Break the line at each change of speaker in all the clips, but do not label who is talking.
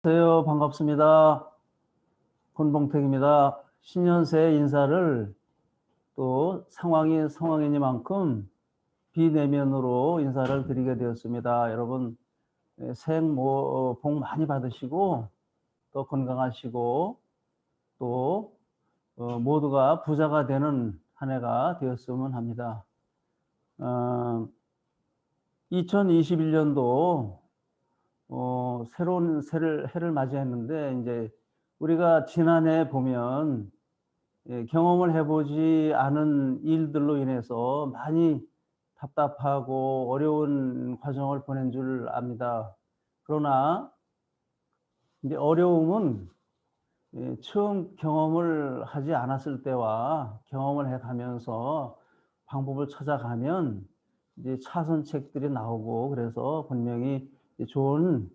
안녕하세요. 반갑습니다. 권봉택입니다. 신년새 인사를 또 상황이니만큼 비내면으로 인사를 드리게 되었습니다. 여러분 새해 복 많이 받으시고 또 건강하시고 또 모두가 부자가 되는 한 해가 되었으면 합니다. 2021년도 새로운 해를 맞이했는데 이제 우리가 지난해 보면 경험을 해보지 않은 일들로 인해서 많이 답답하고 어려운 과정을 보낸 줄 압니다. 그러나 이제 어려움은 처음 경험을 하지 않았을 때와 경험을 해가면서 방법을 찾아가면 이제 차선책들이 나오고 그래서 분명히 좋은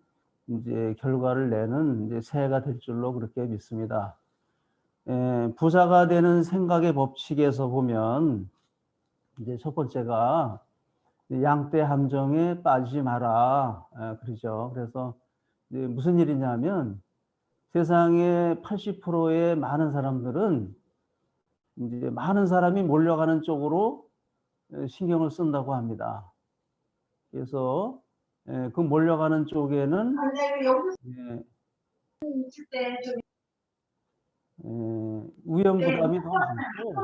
이제 결과를 내는 이제 새해가 될 줄로 그렇게 믿습니다. 부자가 되는 생각의 법칙에서 보면 이제 첫 번째가 양떼 함정에 빠지지 마라. 그러죠. 그래서 이제 무슨 일이냐면 세상의 80%의 많은 사람들은 이제 많은 사람이 몰려가는 쪽으로 신경을 쓴다고 합니다. 그래서 그 몰려가는 쪽에는 위험 부담이 더 많고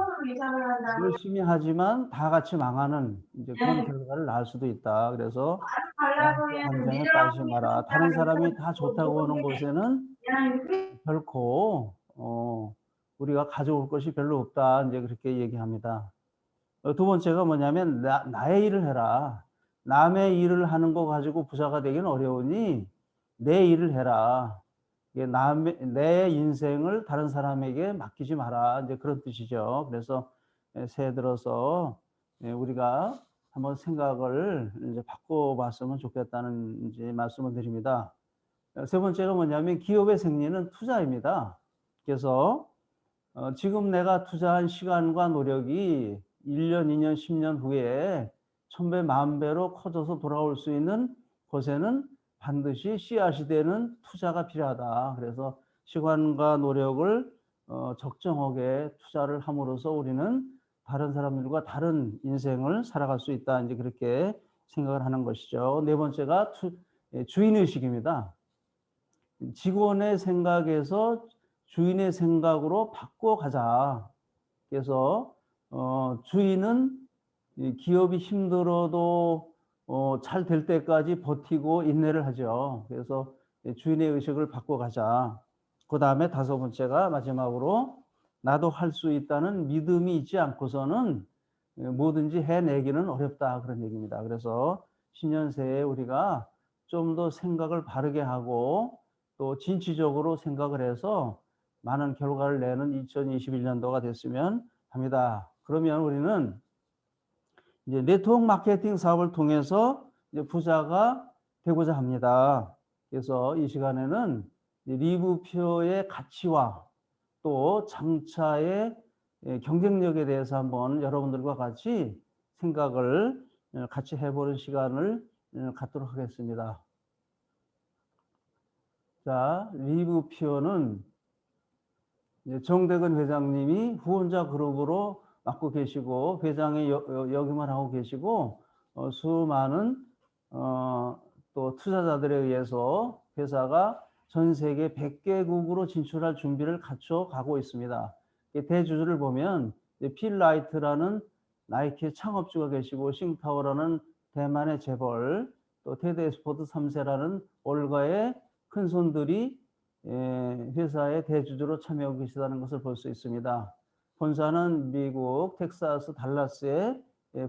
열심히 하지만 다 같이 망하는 이제 그런 결과를 낳을 수도 있다. 그래서 양떼 함정에 빠지지 마라. 다른 사람이 다 좋다고 하는 곳에는 결코 우리가 가져올 것이 별로 없다. 이제 그렇게 얘기합니다. 두 번째가 뭐냐면 나의 일을 해라. 남의 일을 하는 거 가지고 부자가 되기는 어려우니 내 일을 해라. 내 인생을 다른 사람에게 맡기지 마라. 이제 그런 뜻이죠. 그래서 새해 들어서 우리가 한번 생각을 이제 바꿔봤으면 좋겠다는 이제 말씀을 드립니다. 세 번째가 뭐냐면 기업의 생리는 투자입니다. 그래서 지금 내가 투자한 시간과 노력이 1년, 2년, 10년 후에 1000배, 10,000배로 커져서 돌아올 수 있는 곳에는 반드시 씨앗이 되는 투자가 필요하다. 그래서 시간과 노력을 적정하게 투자를 함으로써 우리는 다른 사람들과 다른 인생을 살아갈 수 있다. 이제 그렇게 생각을 하는 것이죠. 네 번째가 주인의식입니다. 직원의 생각에서 주인의 생각으로 바꿔가자. 그래서 주인은 기업이 힘들어도 잘 될 때까지 버티고 인내를 하죠. 그래서 주인의 의식을 바꿔가자. 그 다음에 다섯 번째가 마지막으로 나도 할 수 있다는 믿음이 있지 않고서는 뭐든지 해내기는 어렵다. 그런 얘기입니다. 그래서 신년새에 우리가 좀 더 생각을 바르게 하고 또 진취적으로 생각을 해서 많은 결과를 내는 2021년도가 됐으면 합니다. 그러면 우리는 이제 네트워크 마케팅 사업을 통해서 이제 부자가 되고자 합니다. 그래서 이 시간에는 리뷰표의 가치와 또 장차의 경쟁력에 대해서 한번 여러분들과 같이 생각을 같이 해보는 시간을 갖도록 하겠습니다. 자, 리뷰표는 정대근 회장님이 후원자 그룹으로 맡고 계시고 회장이 역임을 하고 계시고 수많은 또 투자자들에 의해서 회사가 전 세계 100개국으로 진출할 준비를 갖춰 가고 있습니다. 대주주를 보면 필라이트라는 나이키 창업주가 계시고 싱타오라는 대만의 재벌 또 테드에스포트 3세라는 올가의 큰 손들이 회사의 대주주로 참여하고 계시다는 것을 볼 수 있습니다. 본사는 미국 텍사스 달라스에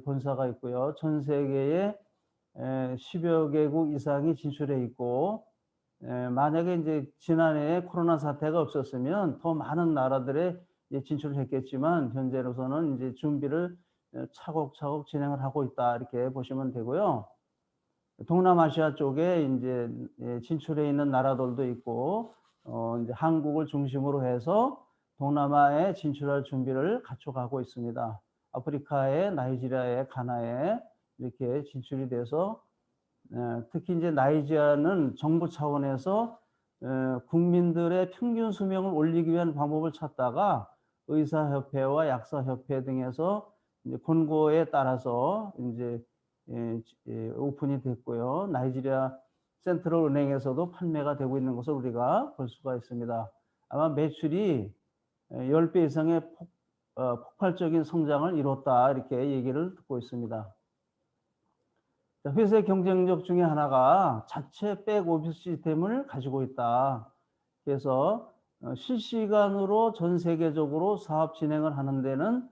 본사가 있고요. 전 세계에 10여 개국 이상이 진출해 있고 만약에 이제 지난해에 코로나 사태가 없었으면 더 많은 나라들에 진출을 했겠지만 현재로서는 이제 준비를 차곡차곡 진행을 하고 있다 이렇게 보시면 되고요. 동남아시아 쪽에 이제 진출해 있는 나라들도 있고 이제 한국을 중심으로 해서 동남아에 진출할 준비를 갖춰가고 있습니다. 아프리카에 나이지리아에 가나에 이렇게 진출이 돼서 특히 이제 나이지리아는 정부 차원에서 국민들의 평균 수명을 올리기 위한 방법을 찾다가 의사협회와 약사협회 등에서 이제 권고에 따라서 이제 오픈이 됐고요. 나이지리아 센트럴 은행에서도 판매가 되고 있는 것을 우리가 볼 수가 있습니다. 아마 매출이 10배 이상의 폭발적인 성장을 이뤘다 이렇게 얘기를 듣고 있습니다. 회사의 경쟁력 중에 하나가 자체 백오피스 시스템을 가지고 있다. 그래서 실시간으로 전 세계적으로 사업 진행을 하는 데는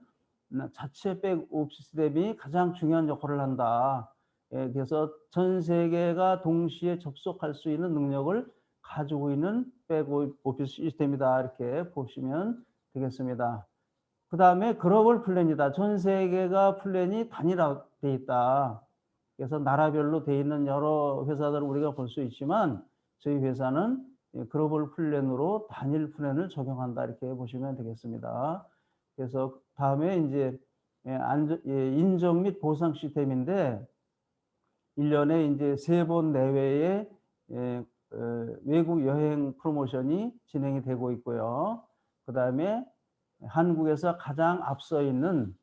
자체 백오피스 시스템이 가장 중요한 역할을 한다. 그래서 전 세계가 동시에 접속할 수 있는 능력을 가지고 있는 백오피스 시스템이다. 이렇게 보시면 되겠습니다. 그 다음에 글로벌 플랜이다. 전 세계가 플랜이 단일화되어 있다. 그래서 나라별로 되어 있는 여러 회사들을 우리가 볼 수 있지만 저희 회사는 글로벌 플랜으로 단일 플랜을 적용한다. 이렇게 보시면 되겠습니다. 그래서 다음에 이제 인정 및 보상 시스템인데 1년에 이제 3번 내외의 외국 여행 프로모션이 진행이 되고 있고요. 그 다음에 한국에서 가장 앞서 있는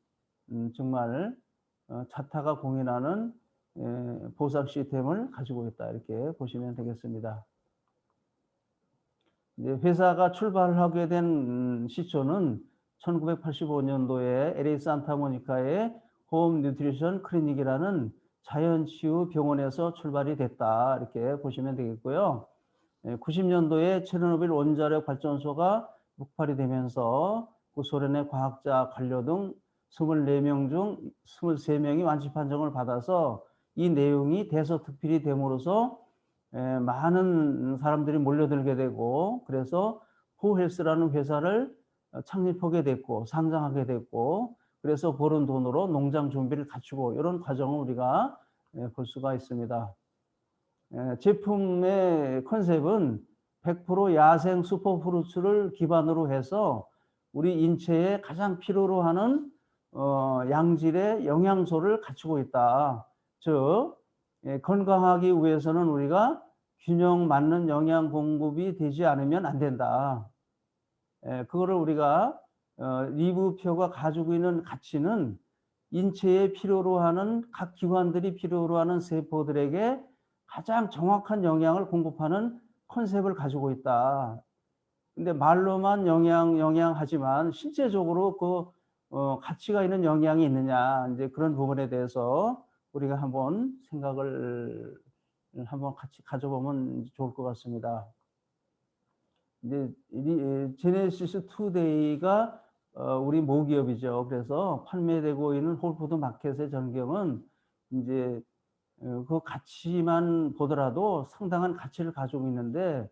정말 자타가 공인하는 보상 시스템을 가지고 있다. 이렇게 보시면 되겠습니다. 이제 회사가 출발을 하게 된 시초는 1985년도에 LA 산타모니카의 홈 뉴트리션 클리닉이라는 자연치유 병원에서 출발이 됐다. 이렇게 보시면 되겠고요. 90년도에 체르노빌 원자력 발전소가 폭발이 되면서 그 소련의 과학자 관료 등 24명 중 23명이 완치 판정을 받아서 이 내용이 대서특필이 됨으로써 많은 사람들이 몰려들게 되고 그래서 호헬스라는 회사를 창립하게 됐고 상장하게 됐고 그래서 버는 돈으로 농장 준비를 갖추고 이런 과정을 우리가 볼 수가 있습니다. 제품의 컨셉은 100% 야생 슈퍼프루츠를 기반으로 해서 우리 인체에 가장 필요로 하는 양질의 영양소를 갖추고 있다. 즉 건강하기 위해서는 우리가 균형 맞는 영양 공급이 되지 않으면 안 된다. 그거를 우리가 리브표가 가지고 있는 가치는 인체에 필요로 하는 각 기관들이 필요로 하는 세포들에게 가장 정확한 영양을 공급하는 컨셉을 가지고 있다. 근데 말로만 영양 하지만 실제적으로 그 가치가 있는 영양이 있느냐 이제 그런 부분에 대해서 우리가 한번 생각을 한번 같이 가져보면 좋을 것 같습니다. 이제 제네시스 투데이가 우리 모기업이죠. 그래서 판매되고 있는 홀푸드 마켓의 전경은 이제 그 가치만 보더라도 상당한 가치를 가지고 있는데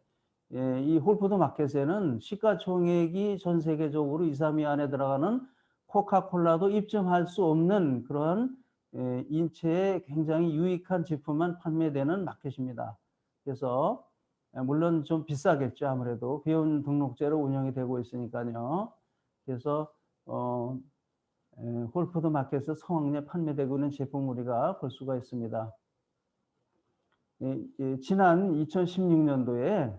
이 홀푸드 마켓에는 시가총액이 전 세계적으로 2, 3위 안에 들어가는 코카콜라도 입점할 수 없는 그런 인체에 굉장히 유익한 제품만 판매되는 마켓입니다. 그래서 물론 좀 비싸겠죠. 아무래도 회원 등록제로 운영이 되고 있으니까요. 그래서 홀푸드 마켓에서 성황리에 판매되고 있는 제품 우리가 볼 수가 있습니다. 지난 2016년도에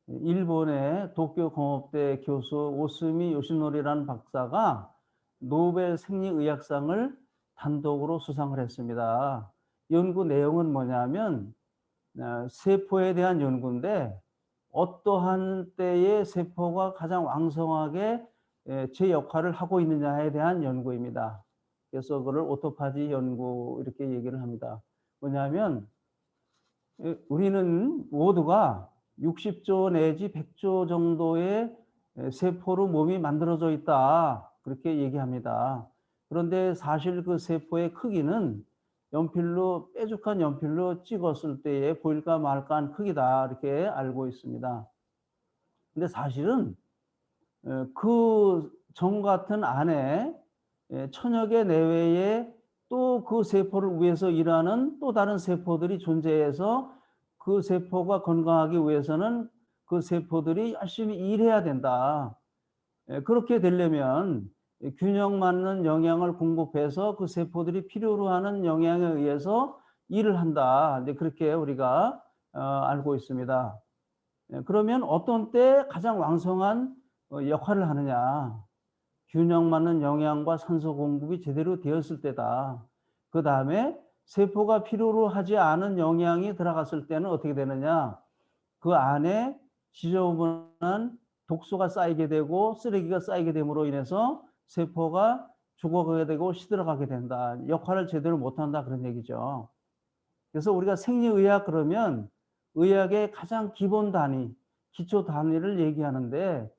일본의 도쿄 공업대 교수 오스미 요시노리라는 박사가 노벨 생리의학상을 단독으로 수상을 했습니다. 연구 내용은 뭐냐면 세포에 대한 연구인데 어떠한 때에 세포가 가장 왕성하게 제 역할을 하고 있느냐에 대한 연구입니다. 그래서 그걸 오토파지 연구 이렇게 얘기를 합니다. 뭐냐면 우리는 모두가 60조 내지 100조 정도의 세포로 몸이 만들어져 있다. 그렇게 얘기합니다. 그런데 사실 그 세포의 크기는 연필로 뾰족한 연필로 찍었을 때에 보일까 말까한 크기다. 이렇게 알고 있습니다. 근데 사실은 그 점 같은 안에 천여 개 내외에 또 그 세포를 위해서 일하는 또 다른 세포들이 존재해서 그 세포가 건강하기 위해서는 그 세포들이 열심히 일해야 된다. 그렇게 되려면 균형 맞는 영양을 공급해서 그 세포들이 필요로 하는 영양에 의해서 일을 한다. 이제 그렇게 우리가 알고 있습니다. 그러면 어떤 때 가장 왕성한 역할을 하느냐. 균형 맞는 영양과 산소 공급이 제대로 되었을 때다. 그 다음에 세포가 필요로 하지 않은 영양이 들어갔을 때는 어떻게 되느냐. 그 안에 지저분한 독소가 쌓이게 되고 쓰레기가 쌓이게 됨으로 인해서 세포가 죽어가게 되고 시들어가게 된다. 역할을 제대로 못한다 그런 얘기죠. 그래서 우리가 생리의학 그러면 의학의 가장 기본 단위, 기초 단위를 얘기하는데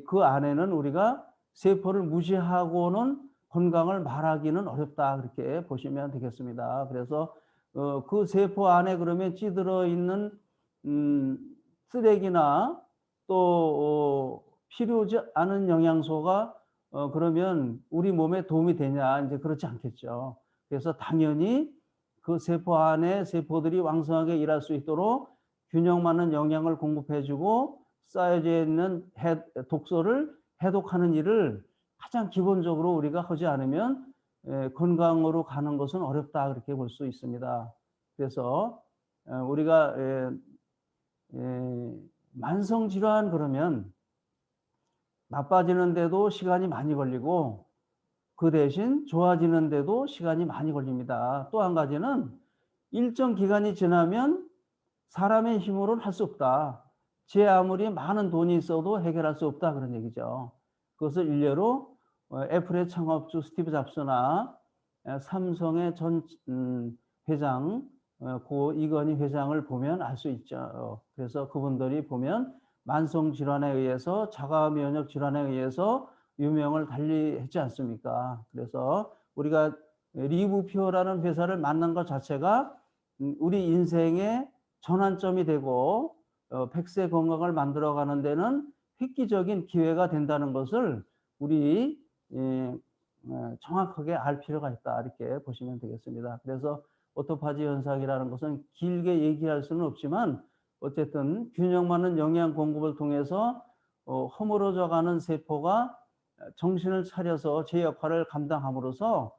그 안에는 우리가 세포를 무시하고는 건강을 말하기는 어렵다 그렇게 보시면 되겠습니다. 그래서 그 세포 안에 그러면 찌들어 있는 쓰레기나 또 필요하지 않은 영양소가 그러면 우리 몸에 도움이 되냐 이제 그렇지 않겠죠. 그래서 당연히 그 세포 안에 세포들이 왕성하게 일할 수 있도록 균형 맞는 영양을 공급해주고 쌓여져 있는 독소를 해독하는 일을 가장 기본적으로 우리가 하지 않으면 건강으로 가는 것은 어렵다 그렇게 볼 수 있습니다. 그래서 우리가 만성질환 그러면 나빠지는데도 시간이 많이 걸리고 그 대신 좋아지는데도 시간이 많이 걸립니다. 또 한 가지는 일정 기간이 지나면 사람의 힘으로는 할 수 없다. 제 아무리 많은 돈이 있어도 해결할 수 없다 그런 얘기죠. 그것을 일례로 애플의 창업주 스티브 잡스나 삼성의 전 회장 고 이건희 회장을 보면 알 수 있죠. 그래서 그분들이 보면 만성 질환에 의해서 자가 면역 질환에 의해서 유명을 달리했지 않습니까? 그래서 우리가 리브피어라는 회사를 만난 것 자체가 우리 인생의 전환점이 되고 100세 건강을 만들어가는 데는 획기적인 기회가 된다는 것을 우리 정확하게 알 필요가 있다 이렇게 보시면 되겠습니다. 그래서 오토파지 현상이라는 것은 길게 얘기할 수는 없지만 어쨌든 균형 맞는 영양 공급을 통해서 허물어져가는 세포가 정신을 차려서 제 역할을 감당함으로써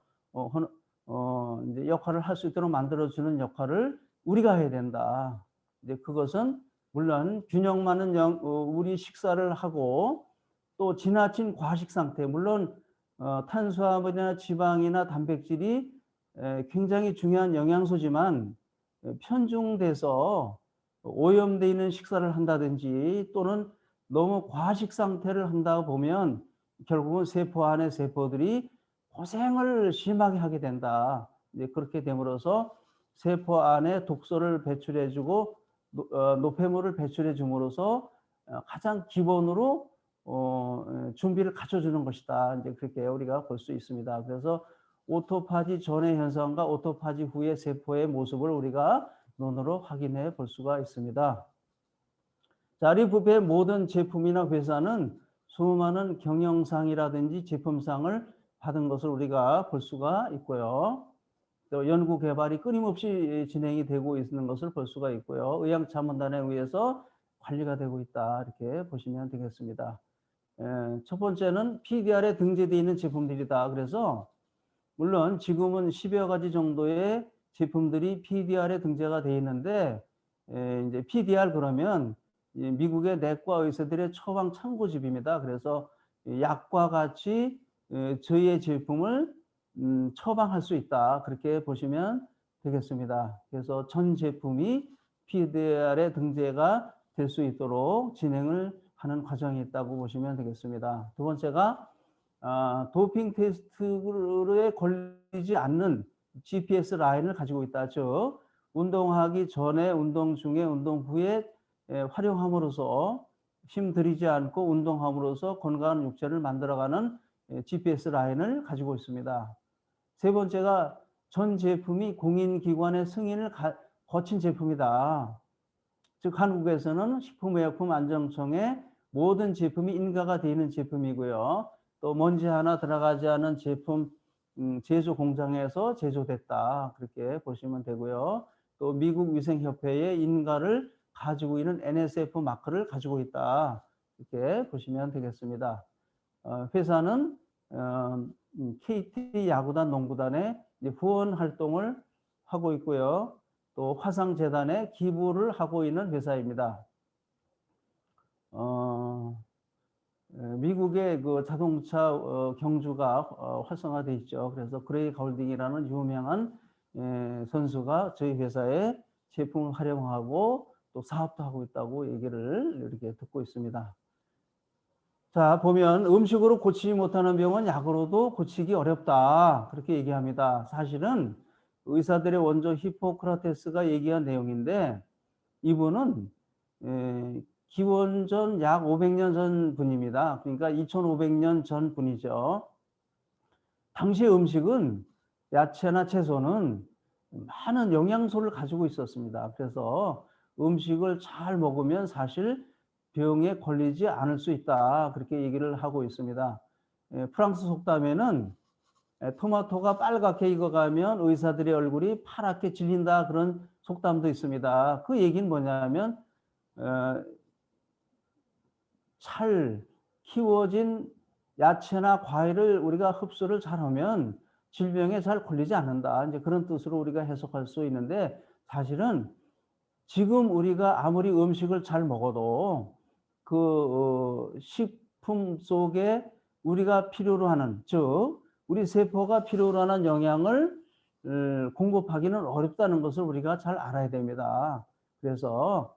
이제 역할을 할 수 있도록 만들어주는 역할을 우리가 해야 된다. 이제 그것은 물론 균형 맞는 우리 식사를 하고 또 지나친 과식 상태, 물론 탄수화물이나 지방이나 단백질이 굉장히 중요한 영양소지만 편중돼서 오염되어 있는 식사를 한다든지 또는 너무 과식 상태를 한다 보면 결국은 세포 안에 세포들이 고생을 심하게 하게 된다. 이제 그렇게 됨으로써 세포 안에 독소를 배출해주고 노폐물을 배출해 줌으로써 가장 기본으로 준비를 갖춰주는 것이다. 이제 그렇게 우리가 볼 수 있습니다. 그래서 오토파지 전의 현상과 오토파지 후의 세포의 모습을 우리가 눈으로 확인해 볼 수가 있습니다. 자, 리브피의 모든 제품이나 회사는 수많은 경영상이라든지 제품상을 받은 것을 우리가 볼 수가 있고요. 또 연구 개발이 끊임없이 진행이 되고 있는 것을 볼 수가 있고요. 의약자문단에 의해서 관리가 되고 있다 이렇게 보시면 되겠습니다. 첫 번째는 PDR에 등재되어 있는 제품들이다. 그래서 물론 지금은 10여 가지 정도의 제품들이 PDR에 등재가 되어 있는데 이제 PDR 그러면 미국의 내과 의사들의 처방 참고집입니다. 그래서 약과 같이 저희의 제품을 처방할 수 있다. 그렇게 보시면 되겠습니다. 그래서 전 제품이 PDR에 등재가 될 수 있도록 진행을 하는 과정이 있다고 보시면 되겠습니다. 두 번째가 도핑 테스트에 걸리지 않는 GPS 라인을 가지고 있다. 즉 운동하기 전에, 운동 중에, 운동 후에 활용함으로써 힘들이지 않고 운동함으로써 건강한 육체를 만들어가는 GPS 라인을 가지고 있습니다. 세 번째가 전 제품이 공인기관의 승인을 거친 제품이다. 즉 한국에서는 식품의약품안전청에 모든 제품이 인가가 되어 있는 제품이고요. 또 먼지 하나 들어가지 않은 제품 제조 공장에서 제조됐다. 그렇게 보시면 되고요. 또 미국 위생협회의 인가를 가지고 있는 NSF 마크를 가지고 있다. 이렇게 보시면 되겠습니다. 회사는 KT 야구단 농구단에 후원 활동을 하고 있고요. 또 화상재단에 기부를 하고 있는 회사입니다. 미국의 그 자동차 경주가 활성화돼 있죠. 그래서 그레이 가울딩이라는 유명한 선수가 저희 회사에 제품을 활용하고 또 사업도 하고 있다고 얘기를 이렇게 듣고 있습니다. 자, 보면 음식으로 고치지 못하는 병은 약으로도 고치기 어렵다. 그렇게 얘기합니다. 사실은 의사들의 원조 히포크라테스가 얘기한 내용인데 이분은 기원전 약 500년 전 분입니다. 그러니까 2500년 전 분이죠. 당시 음식은 야채나 채소는 많은 영양소를 가지고 있었습니다. 그래서 음식을 잘 먹으면 사실 병에 걸리지 않을 수 있다. 그렇게 얘기를 하고 있습니다. 프랑스 속담에는 토마토가 빨갛게 익어가면 의사들의 얼굴이 파랗게 질린다. 그런 속담도 있습니다. 그 얘기는 뭐냐면 잘 키워진 야채나 과일을 우리가 흡수를 잘하면 질병에 잘 걸리지 않는다. 이제 그런 뜻으로 우리가 해석할 수 있는데 사실은 지금 우리가 아무리 음식을 잘 먹어도 그 식품 속에 우리가 필요로 하는, 즉 우리 세포가 필요로 하는 영양을 공급하기는 어렵다는 것을 우리가 잘 알아야 됩니다. 그래서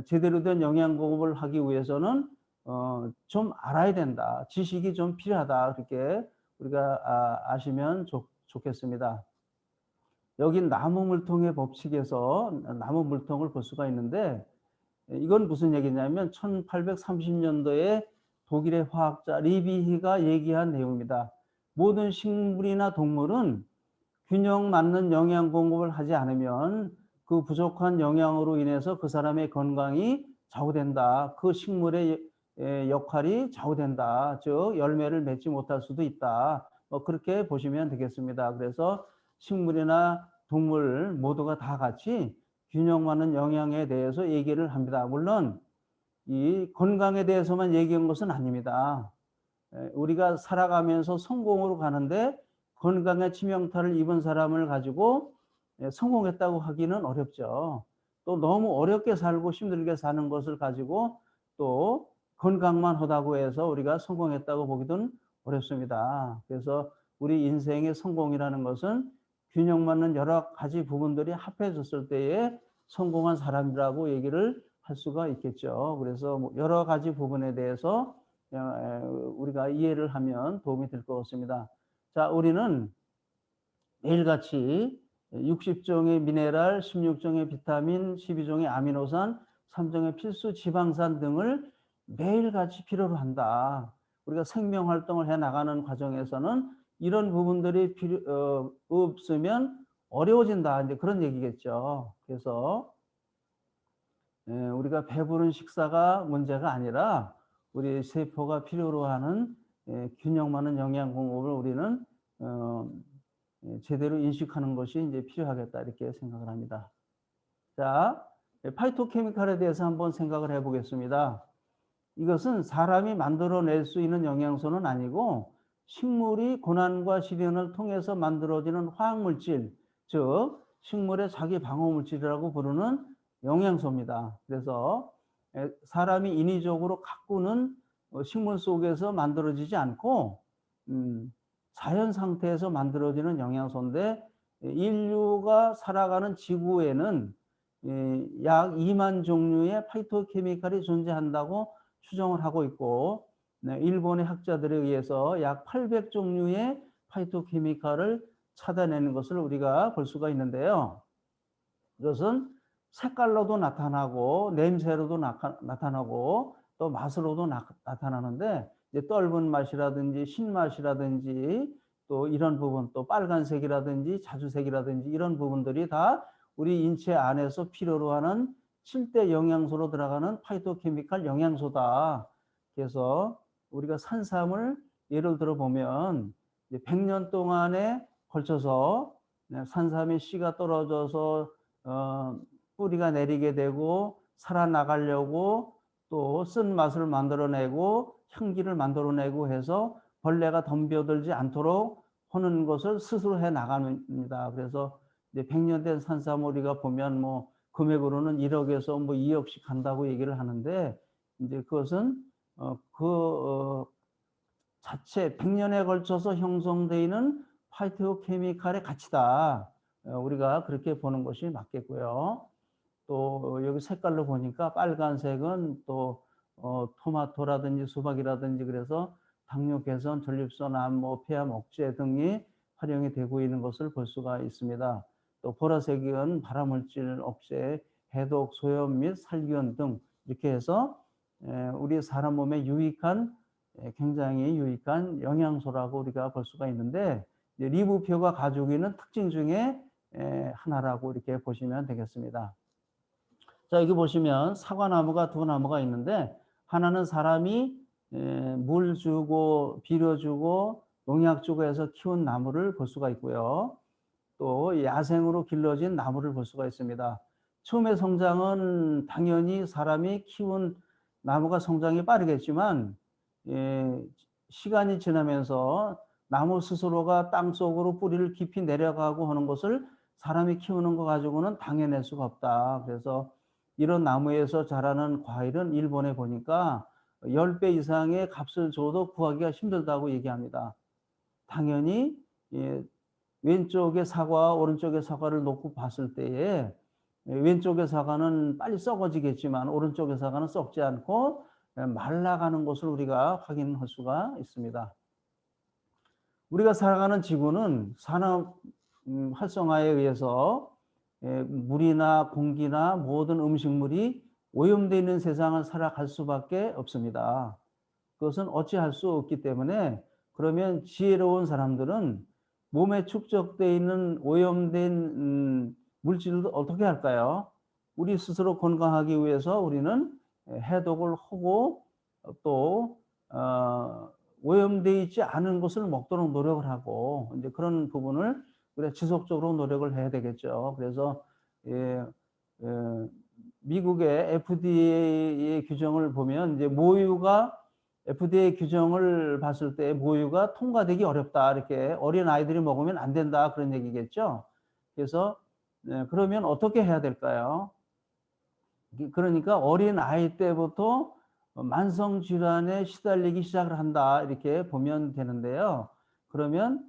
제대로 된 영양 공급을 하기 위해서는 좀 알아야 된다. 지식이 좀 필요하다. 그렇게 우리가 아시면 좋겠습니다. 여기 나무 물통의 법칙에서 나무 물통을 볼 수가 있는데 이건 무슨 얘기냐면 1830년도에 독일의 화학자 리비히가 얘기한 내용입니다. 모든 식물이나 동물은 균형 맞는 영양 공급을 하지 않으면 그 부족한 영양으로 인해서 그 사람의 건강이 좌우된다. 그 식물의 역할이 좌우된다. 즉 열매를 맺지 못할 수도 있다. 그렇게 보시면 되겠습니다. 그래서 식물이나 동물 모두가 다 같이 균형 맞는 영양에 대해서 얘기를 합니다. 물론 이 건강에 대해서만 얘기한 것은 아닙니다. 우리가 살아가면서 성공으로 가는데 건강에 치명타를 입은 사람을 가지고 성공했다고 하기는 어렵죠. 또 너무 어렵게 살고 힘들게 사는 것을 가지고 또 건강만 하다고 해서 우리가 성공했다고 보기는 어렵습니다. 그래서 우리 인생의 성공이라는 것은 균형 맞는 여러 가지 부분들이 합해졌을 때에 성공한 사람이라고 얘기를 할 수가 있겠죠. 그래서 여러 가지 부분에 대해서 우리가 이해를 하면 도움이 될 것 같습니다. 자, 우리는 매일같이 60종의 미네랄, 16종의 비타민, 12종의 아미노산, 3종의 필수 지방산 등을 매일같이 필요로 한다. 우리가 생명활동을 해나가는 과정에서는 이런 부분들이 없으면 어려워진다. 이제 그런 얘기겠죠. 그래서 우리가 배부른 식사가 문제가 아니라 우리 세포가 필요로 하는 균형 많은 영양 공급을 우리는 제대로 인식하는 것이 이제 필요하겠다 이렇게 생각을 합니다. 자, 파이토케미칼에 대해서 한번 생각을 해보겠습니다. 이것은 사람이 만들어낼 수 있는 영양소는 아니고 식물이 고난과 시련을 통해서 만들어지는 화학물질, 즉 식물의 자기 방어물질이라고 부르는 영양소입니다. 그래서 사람이 인위적으로 가꾸는 식물 속에서 만들어지지 않고 자연 상태에서 만들어지는 영양소인데 인류가 살아가는 지구에는 약 2만 종류의 파이토케미칼이 존재한다고 추정을 하고 있고 일본의 학자들에 의해서 약 800종류의 파이토케미칼을 찾아내는 것을 우리가 볼 수가 있는데요. 이것은 색깔로도 나타나고 냄새로도 나타나고 또 맛으로도 나타나는데 이제 떫은 맛이라든지 신맛이라든지 또 이런 부분 또 빨간색이라든지 자주색이라든지 이런 부분들이 다 우리 인체 안에서 필요로 하는 7대 영양소로 들어가는 파이토케미칼 영양소다. 그래서 우리가 산삼을 예를 들어 보면 100년 동안에 걸쳐서 산삼의 씨가 떨어져서 뿌리가 내리게 되고 살아나가려고 또 쓴맛을 만들어내고 향기를 만들어내고 해서 벌레가 덤벼들지 않도록 하는 것을 스스로 해 나갑니다. 그래서 이제 100년 된 산삼 우리가 보면 뭐 금액으로는 1억에서 뭐 2억씩 한다고 얘기를 하는데 이제 그것은 자체 100년에 걸쳐서 형성되어 있는 파이토케미칼의 가치다. 우리가 그렇게 보는 것이 맞겠고요. 또 여기 색깔로 보니까 빨간색은 또 토마토라든지 수박이라든지 그래서 당뇨 개선, 전립선 암, 폐암 억제 등이 활용이 되고 있는 것을 볼 수가 있습니다. 또 보라색은 발암물질 억제, 해독, 소염 및 살균 등 이렇게 해서 우리 사람 몸에 유익한 굉장히 유익한 영양소라고 우리가 볼 수가 있는데 리브표가 가지고 있는 특징 중에 하나라고 이렇게 보시면 되겠습니다. 자, 여기 보시면 사과나무가 두 나무가 있는데 하나는 사람이 물 주고 비료 주고 농약 주고 해서 키운 나무를 볼 수가 있고요. 또 야생으로 길러진 나무를 볼 수가 있습니다. 처음에 성장은 당연히 사람이 키운 나무가 성장이 빠르겠지만 시간이 지나면서 나무 스스로가 땅속으로 뿌리를 깊이 내려가고 하는 것을 사람이 키우는 거 가지고는 당해낼 수가 없다. 그래서 이런 나무에서 자라는 과일은 일본에 보니까 10배 이상의 값을 줘도 구하기가 힘들다고 얘기합니다. 당연히 왼쪽의 사과와 오른쪽의 사과를 놓고 봤을 때에 왼쪽의 사과는 빨리 썩어지겠지만 오른쪽의 사과는 썩지 않고 말라가는 것을 우리가 확인할 수가 있습니다. 우리가 살아가는 지구는 산업 활성화에 의해서 물이나 공기나 모든 음식물이 오염되어 있는 세상을 살아갈 수밖에 없습니다. 그것은 어찌할 수 없기 때문에 그러면 지혜로운 사람들은 몸에 축적되어 있는 오염된 물질을 어떻게 할까요? 우리 스스로 건강하기 위해서 우리는 해독을 하고 또 오염되어 있지 않은 것을 먹도록 노력을 하고 이제 그런 부분을 우리가 지속적으로 노력을 해야 되겠죠. 그래서 미국의 FDA의 규정을 보면 이제 모유가 FDA 규정을 봤을 때 모유가 통과되기 어렵다. 이렇게 어린 아이들이 먹으면 안 된다. 그런 얘기겠죠. 그래서 그러면 어떻게 해야 될까요? 그러니까 어린 아이 때부터 만성 질환에 시달리기 시작을 한다. 이렇게 보면 되는데요. 그러면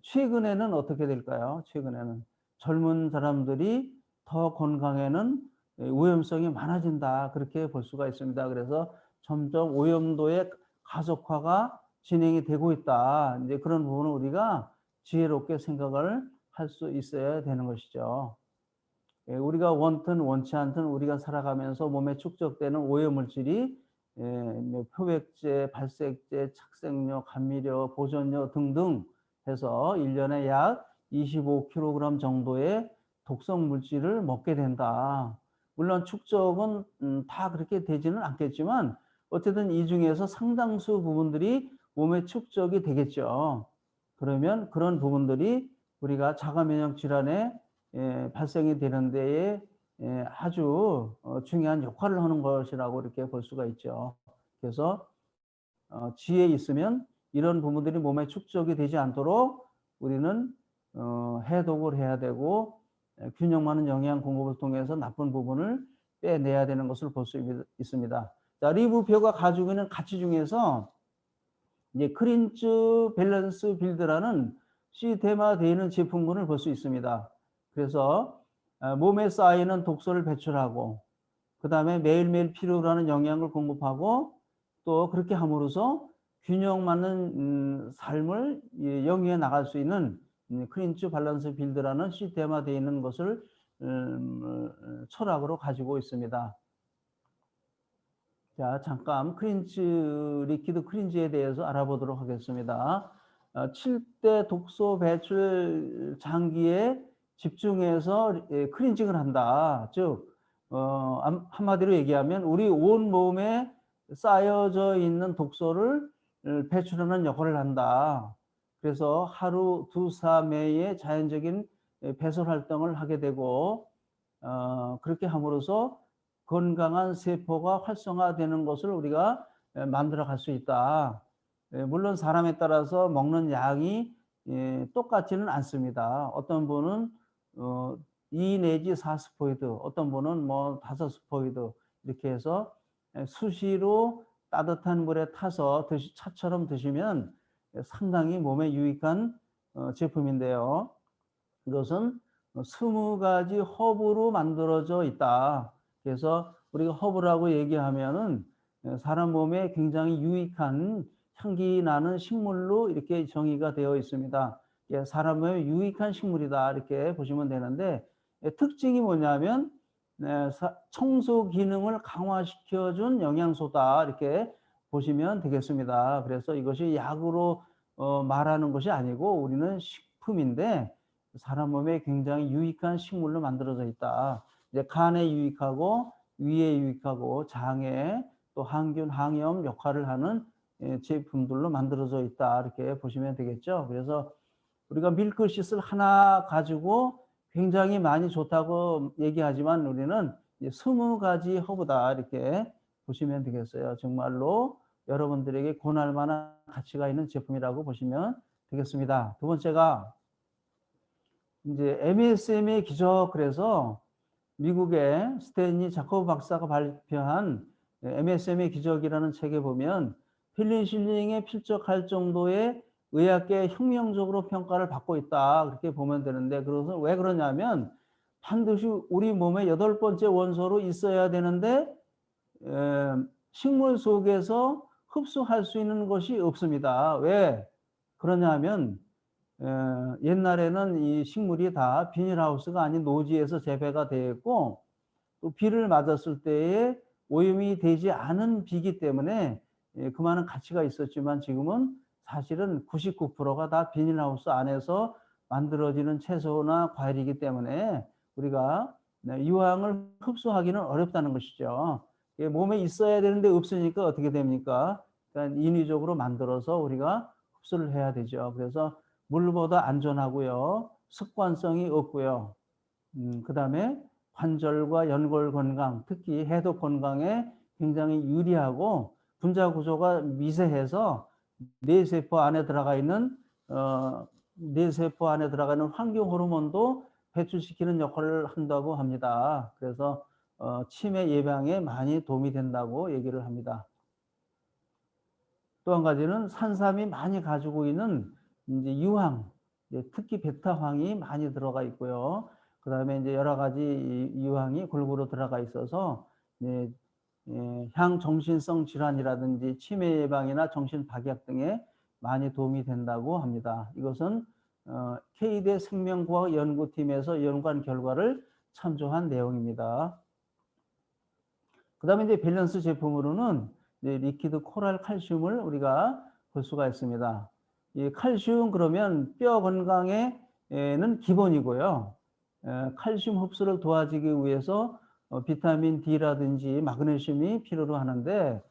최근에는 어떻게 될까요? 최근에는 젊은 사람들이 더 건강에는 오염성이 많아진다. 그렇게 볼 수가 있습니다. 그래서 점점 오염도의 가속화가 진행이 되고 있다. 이제 그런 부분을 우리가 지혜롭게 생각을 할 수 있어야 되는 것이죠. 우리가 원튼 원치 않든 우리가 살아가면서 몸에 축적되는 오염물질이 뭐 표백제, 발색제, 착색료, 감미료, 보존료 등등 해서 1년에 약 25kg 정도의 독성 물질을 먹게 된다. 물론 축적은 다 그렇게 되지는 않겠지만 어쨌든 이 중에서 상당수 부분들이 몸에 축적이 되겠죠. 그러면 그런 부분들이 우리가 자가 면역 질환에 발생이 되는 데에 아주 중요한 역할을 하는 것이라고 이렇게 볼 수가 있죠. 그래서 지혜 있으면 이런 부분들이 몸에 축적이 되지 않도록 우리는 해독을 해야 되고 균형 많은 영양 공급을 통해서 나쁜 부분을 빼내야 되는 것을 볼 수 있습니다. 자, 리브표가 가지고 있는 가치 중에서 이제 크린츠 밸런스 빌드라는 시스템화되어 있는 제품군을 볼 수 있습니다. 그래서 몸에 쌓이는 독소를 배출하고 그 다음에 매일매일 필요로 하는 영양을 공급하고 또 그렇게 함으로써 균형 맞는 삶을 영위해 나갈 수 있는 크린츠 밸런스 빌드라는 시스템화되어 있는 것을 철학으로 가지고 있습니다. 자, 잠깐 리퀴드 크린즈에 대해서 알아보도록 하겠습니다. 7대 독소 배출 장기에 집중해서 크린징을 한다. 즉 한마디로 얘기하면 우리 온 몸에 쌓여져 있는 독소를 배출하는 역할을 한다. 그래서 하루 2~3회의 자연적인 배설 활동을 하게 되고 그렇게 함으로써 건강한 세포가 활성화되는 것을 우리가 만들어 갈 수 있다. 물론 사람에 따라서 먹는 양이 똑같지는 않습니다. 어떤 분은 2 내지 4스포이드, 어떤 분은 뭐 5스포이드 이렇게 해서 수시로 따뜻한 물에 타서 차처럼 드시면 상당히 몸에 유익한 제품인데요. 이것은 20가지 허브로 만들어져 있다. 그래서 우리가 허브라고 얘기하면은 사람 몸에 굉장히 유익한 향기 나는 식물로 이렇게 정의가 되어 있습니다. 사람 몸에 유익한 식물이다 이렇게 보시면 되는데, 특징이 뭐냐면 청소 기능을 강화시켜준 영양소다 이렇게 보시면 되겠습니다. 그래서 이것이 약으로 말하는 것이 아니고 우리는 식품인데 사람 몸에 굉장히 유익한 식물로 만들어져 있다. 이제 간에 유익하고 위에 유익하고 장에 또 항균, 항염 역할을 하는 제품들로 만들어져 있다. 이렇게 보시면 되겠죠. 그래서 우리가 밀크시슬 하나 가지고 굉장히 많이 좋다고 얘기하지만 우리는 20가지 허브다. 이렇게 보시면 되겠어요. 정말로 여러분들에게 권할 만한 가치가 있는 제품이라고 보시면 되겠습니다. 두 번째가 이제 MSM의 기적, 그래서 미국의 스탠리 자코브 박사가 발표한 MSM의 기적이라는 책에 보면 페니실린에 필적할 정도의 의학계 혁명적으로 평가를 받고 있다. 그렇게 보면 되는데, 그래서 왜 그러냐면 반드시 우리 몸의 8번째 원소로 있어야 되는데 식물 속에서 흡수할 수 있는 것이 없습니다. 왜 그러냐면 옛날에는 이 식물이 다 비닐하우스가 아닌 노지에서 재배가 되었고, 또 비를 맞았을 때에 오염이 되지 않은 비기 때문에 그만한 가치가 있었지만 지금은 사실은 99%가 다 비닐하우스 안에서 만들어지는 채소나 과일이기 때문에 우리가 유황을 흡수하기는 어렵다는 것이죠. 몸에 있어야 되는데 없으니까 어떻게 됩니까? 그러니까 인위적으로 만들어서 우리가 흡수를 해야 되죠. 그래서 물보다 안전하고요. 습관성이 없고요. 그다음에 관절과 연골 건강, 특히 해독 건강에 굉장히 유리하고 분자 구조가 미세해서 뇌세포 안에 들어가 있는 뇌세포 안에 들어가는 환경 호르몬도 배출시키는 역할을 한다고 합니다. 그래서 치매 예방에 많이 도움이 된다고 얘기를 합니다. 또 한 가지는 산삼이 많이 가지고 있는 이제 유황, 특히 베타황이 많이 들어가 있고요. 그 다음에 이제 여러 가지 유황이 골고루 들어가 있어서 향정신성 질환이라든지 치매 예방이나 정신 박약 등에 많이 도움이 된다고 합니다. 이것은 K대 생명과학 연구팀에서 연구한 결과를 참조한 내용입니다. 그 다음에 이제 밸런스 제품으로는 리퀴드 코랄 칼슘을 우리가 볼 수가 있습니다. 이 칼슘 그러면 뼈 건강에는 기본이고요. 칼슘 흡수를 도와주기 위해서 비타민 D라든지 마그네슘이 필요로 하는데,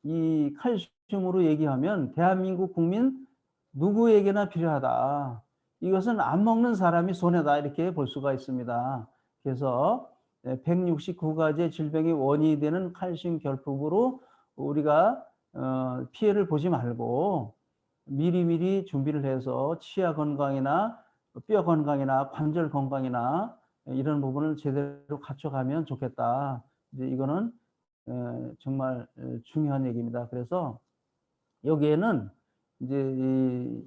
이 칼슘으로 얘기하면 대한민국 국민 누구에게나 필요하다. 이것은 안 먹는 사람이 손해다 이렇게 볼 수가 있습니다. 그래서 169가지의 질병의 원인이 되는 칼슘 결핍으로 우리가 피해를 보지 말고 미리미리 준비를 해서 치아 건강이나 뼈 건강이나 관절 건강이나 이런 부분을 제대로 갖춰가면 좋겠다. 이제 이거는 정말 중요한 얘기입니다. 그래서 여기에는 이제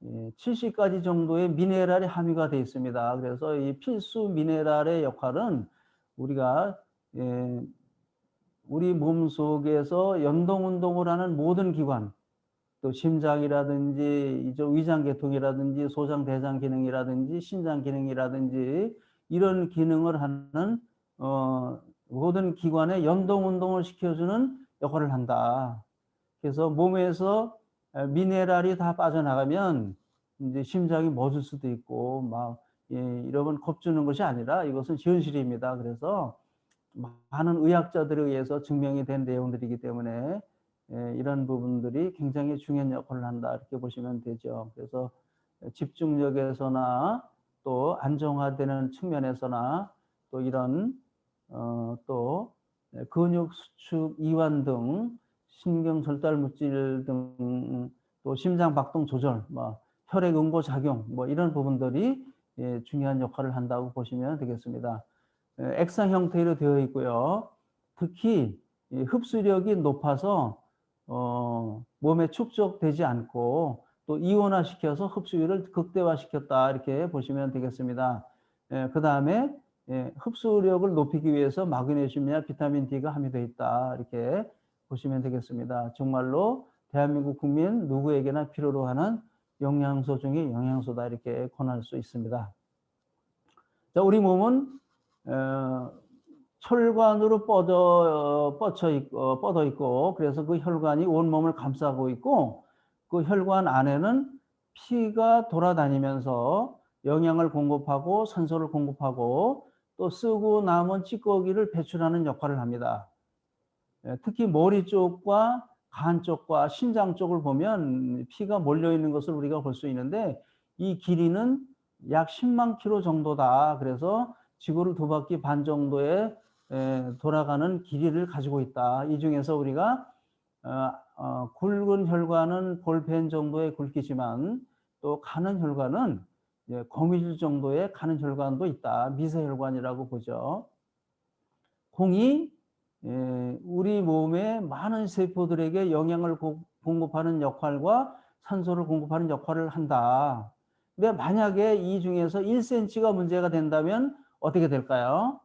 70가지 정도의 미네랄이 함유가 되어 있습니다. 그래서 이 필수 미네랄의 역할은 우리가 우리 몸 속에서 연동 운동을 하는 모든 기관, 또 심장이라든지 위장계통이라든지 소장 대장 기능이라든지 신장 기능이라든지 이런 기능을 하는 모든 기관에 연동 운동을 시켜주는 역할을 한다. 그래서 몸에서 미네랄이 다 빠져나가면 이제 심장이 멎을 수도 있고 막 이러면 겁주는 것이 아니라 이것은 현실입니다. 그래서 많은 의학자들에 의해서 증명이 된 내용들이기 때문에 이런 부분들이 굉장히 중요한 역할을 한다 이렇게 보시면 되죠. 그래서 집중력에서나 또 안정화되는 측면에서나 또 이런 또 근육 수축 이완 등 신경 절달 물질 등 또 심장 박동 조절, 혈액 응고 작용 이런 부분들이 중요한 역할을 한다고 보시면 되겠습니다. 액상 형태로 되어 있고요. 특히 이 흡수력이 높아서 몸에 축적되지 않고 또 이온화시켜서 흡수율을 극대화시켰다 이렇게 보시면 되겠습니다. 그 다음에 흡수력을 높이기 위해서 마그네슘이나 비타민 D가 함유되어 있다 이렇게 보시면 되겠습니다. 정말로 대한민국 국민 누구에게나 필요로 하는 영양소 중에 영양소다 이렇게 권할 수 있습니다. 자, 우리 몸은 혈관으로 뻗어 있고 그래서 그 혈관이 온몸을 감싸고 있고 그 혈관 안에는 피가 돌아다니면서 영양을 공급하고 산소를 공급하고 또 쓰고 남은 찌꺼기를 배출하는 역할을 합니다. 특히 머리 쪽과 간 쪽과 신장 쪽을 보면 피가 몰려 있는 것을 우리가 볼 수 있는데 이 길이는 약 10만 킬로 정도다. 그래서 지구를 2바퀴 반 정도의 돌아가는 길이를 가지고 있다. 이 중에서 우리가 굵은 혈관은 볼펜 정도의 굵기지만 또 가는 혈관은 거미줄 정도의 가는 혈관도 있다. 미세혈관이라고 보죠. 공이 우리 몸의 많은 세포들에게 영양을 공급하는 역할과 산소를 공급하는 역할을 한다. 근데 만약에 이 중에서 1cm가 문제가 된다면 어떻게 될까요?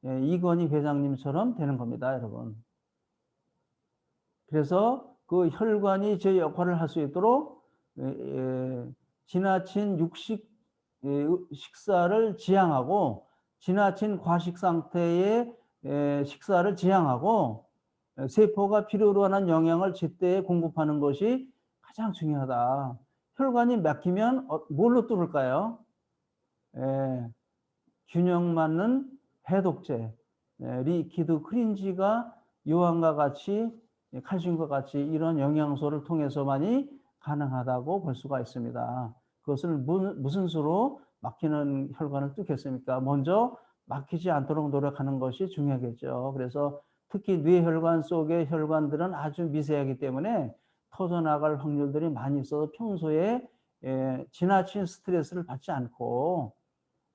이건희 회장님처럼 되는 겁니다, 여러분. 그래서 그 혈관이 제 역할을 할 수 있도록 지나친 식사를 지향하고 지나친 과식 상태의 식사를 지향하고 세포가 필요로 하는 영양을 제때 공급하는 것이 가장 중요하다. 혈관이 막히면 뭘로 뚫을까요? 균형 맞는 해독제, 리퀴드 크린지가 요한과 같이 칼슘과 같이 이런 영양소를 통해서만이 가능하다고 볼 수가 있습니다. 그것을 무슨 수로 막히는 혈관을 뚫겠습니까? 먼저 막히지 않도록 노력하는 것이 중요하겠죠. 그래서 특히 뇌혈관 속의 혈관들은 아주 미세하기 때문에 터져나갈 확률들이 많이 있어서 평소에 지나친 스트레스를 받지 않고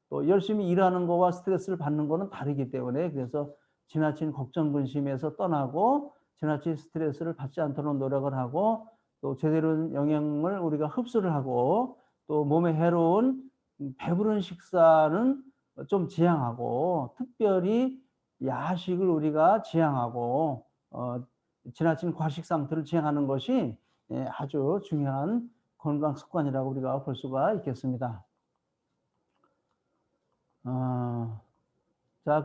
또 열심히 일하는 거와 스트레스를 받는 거는 다르기 때문에 그래서 지나친 걱정 근심에서 떠나고 지나친 스트레스를 받지 않도록 노력을 하고 또 제대로 영양을 우리가 흡수를 하고 또 몸에 해로운 배부른 식사는 좀 지양하고 특별히 야식을 우리가 지양하고 지나친 과식 상태를 지양하는 것이 아주 중요한 건강 습관이라고 우리가 볼 수가 있겠습니다. 자,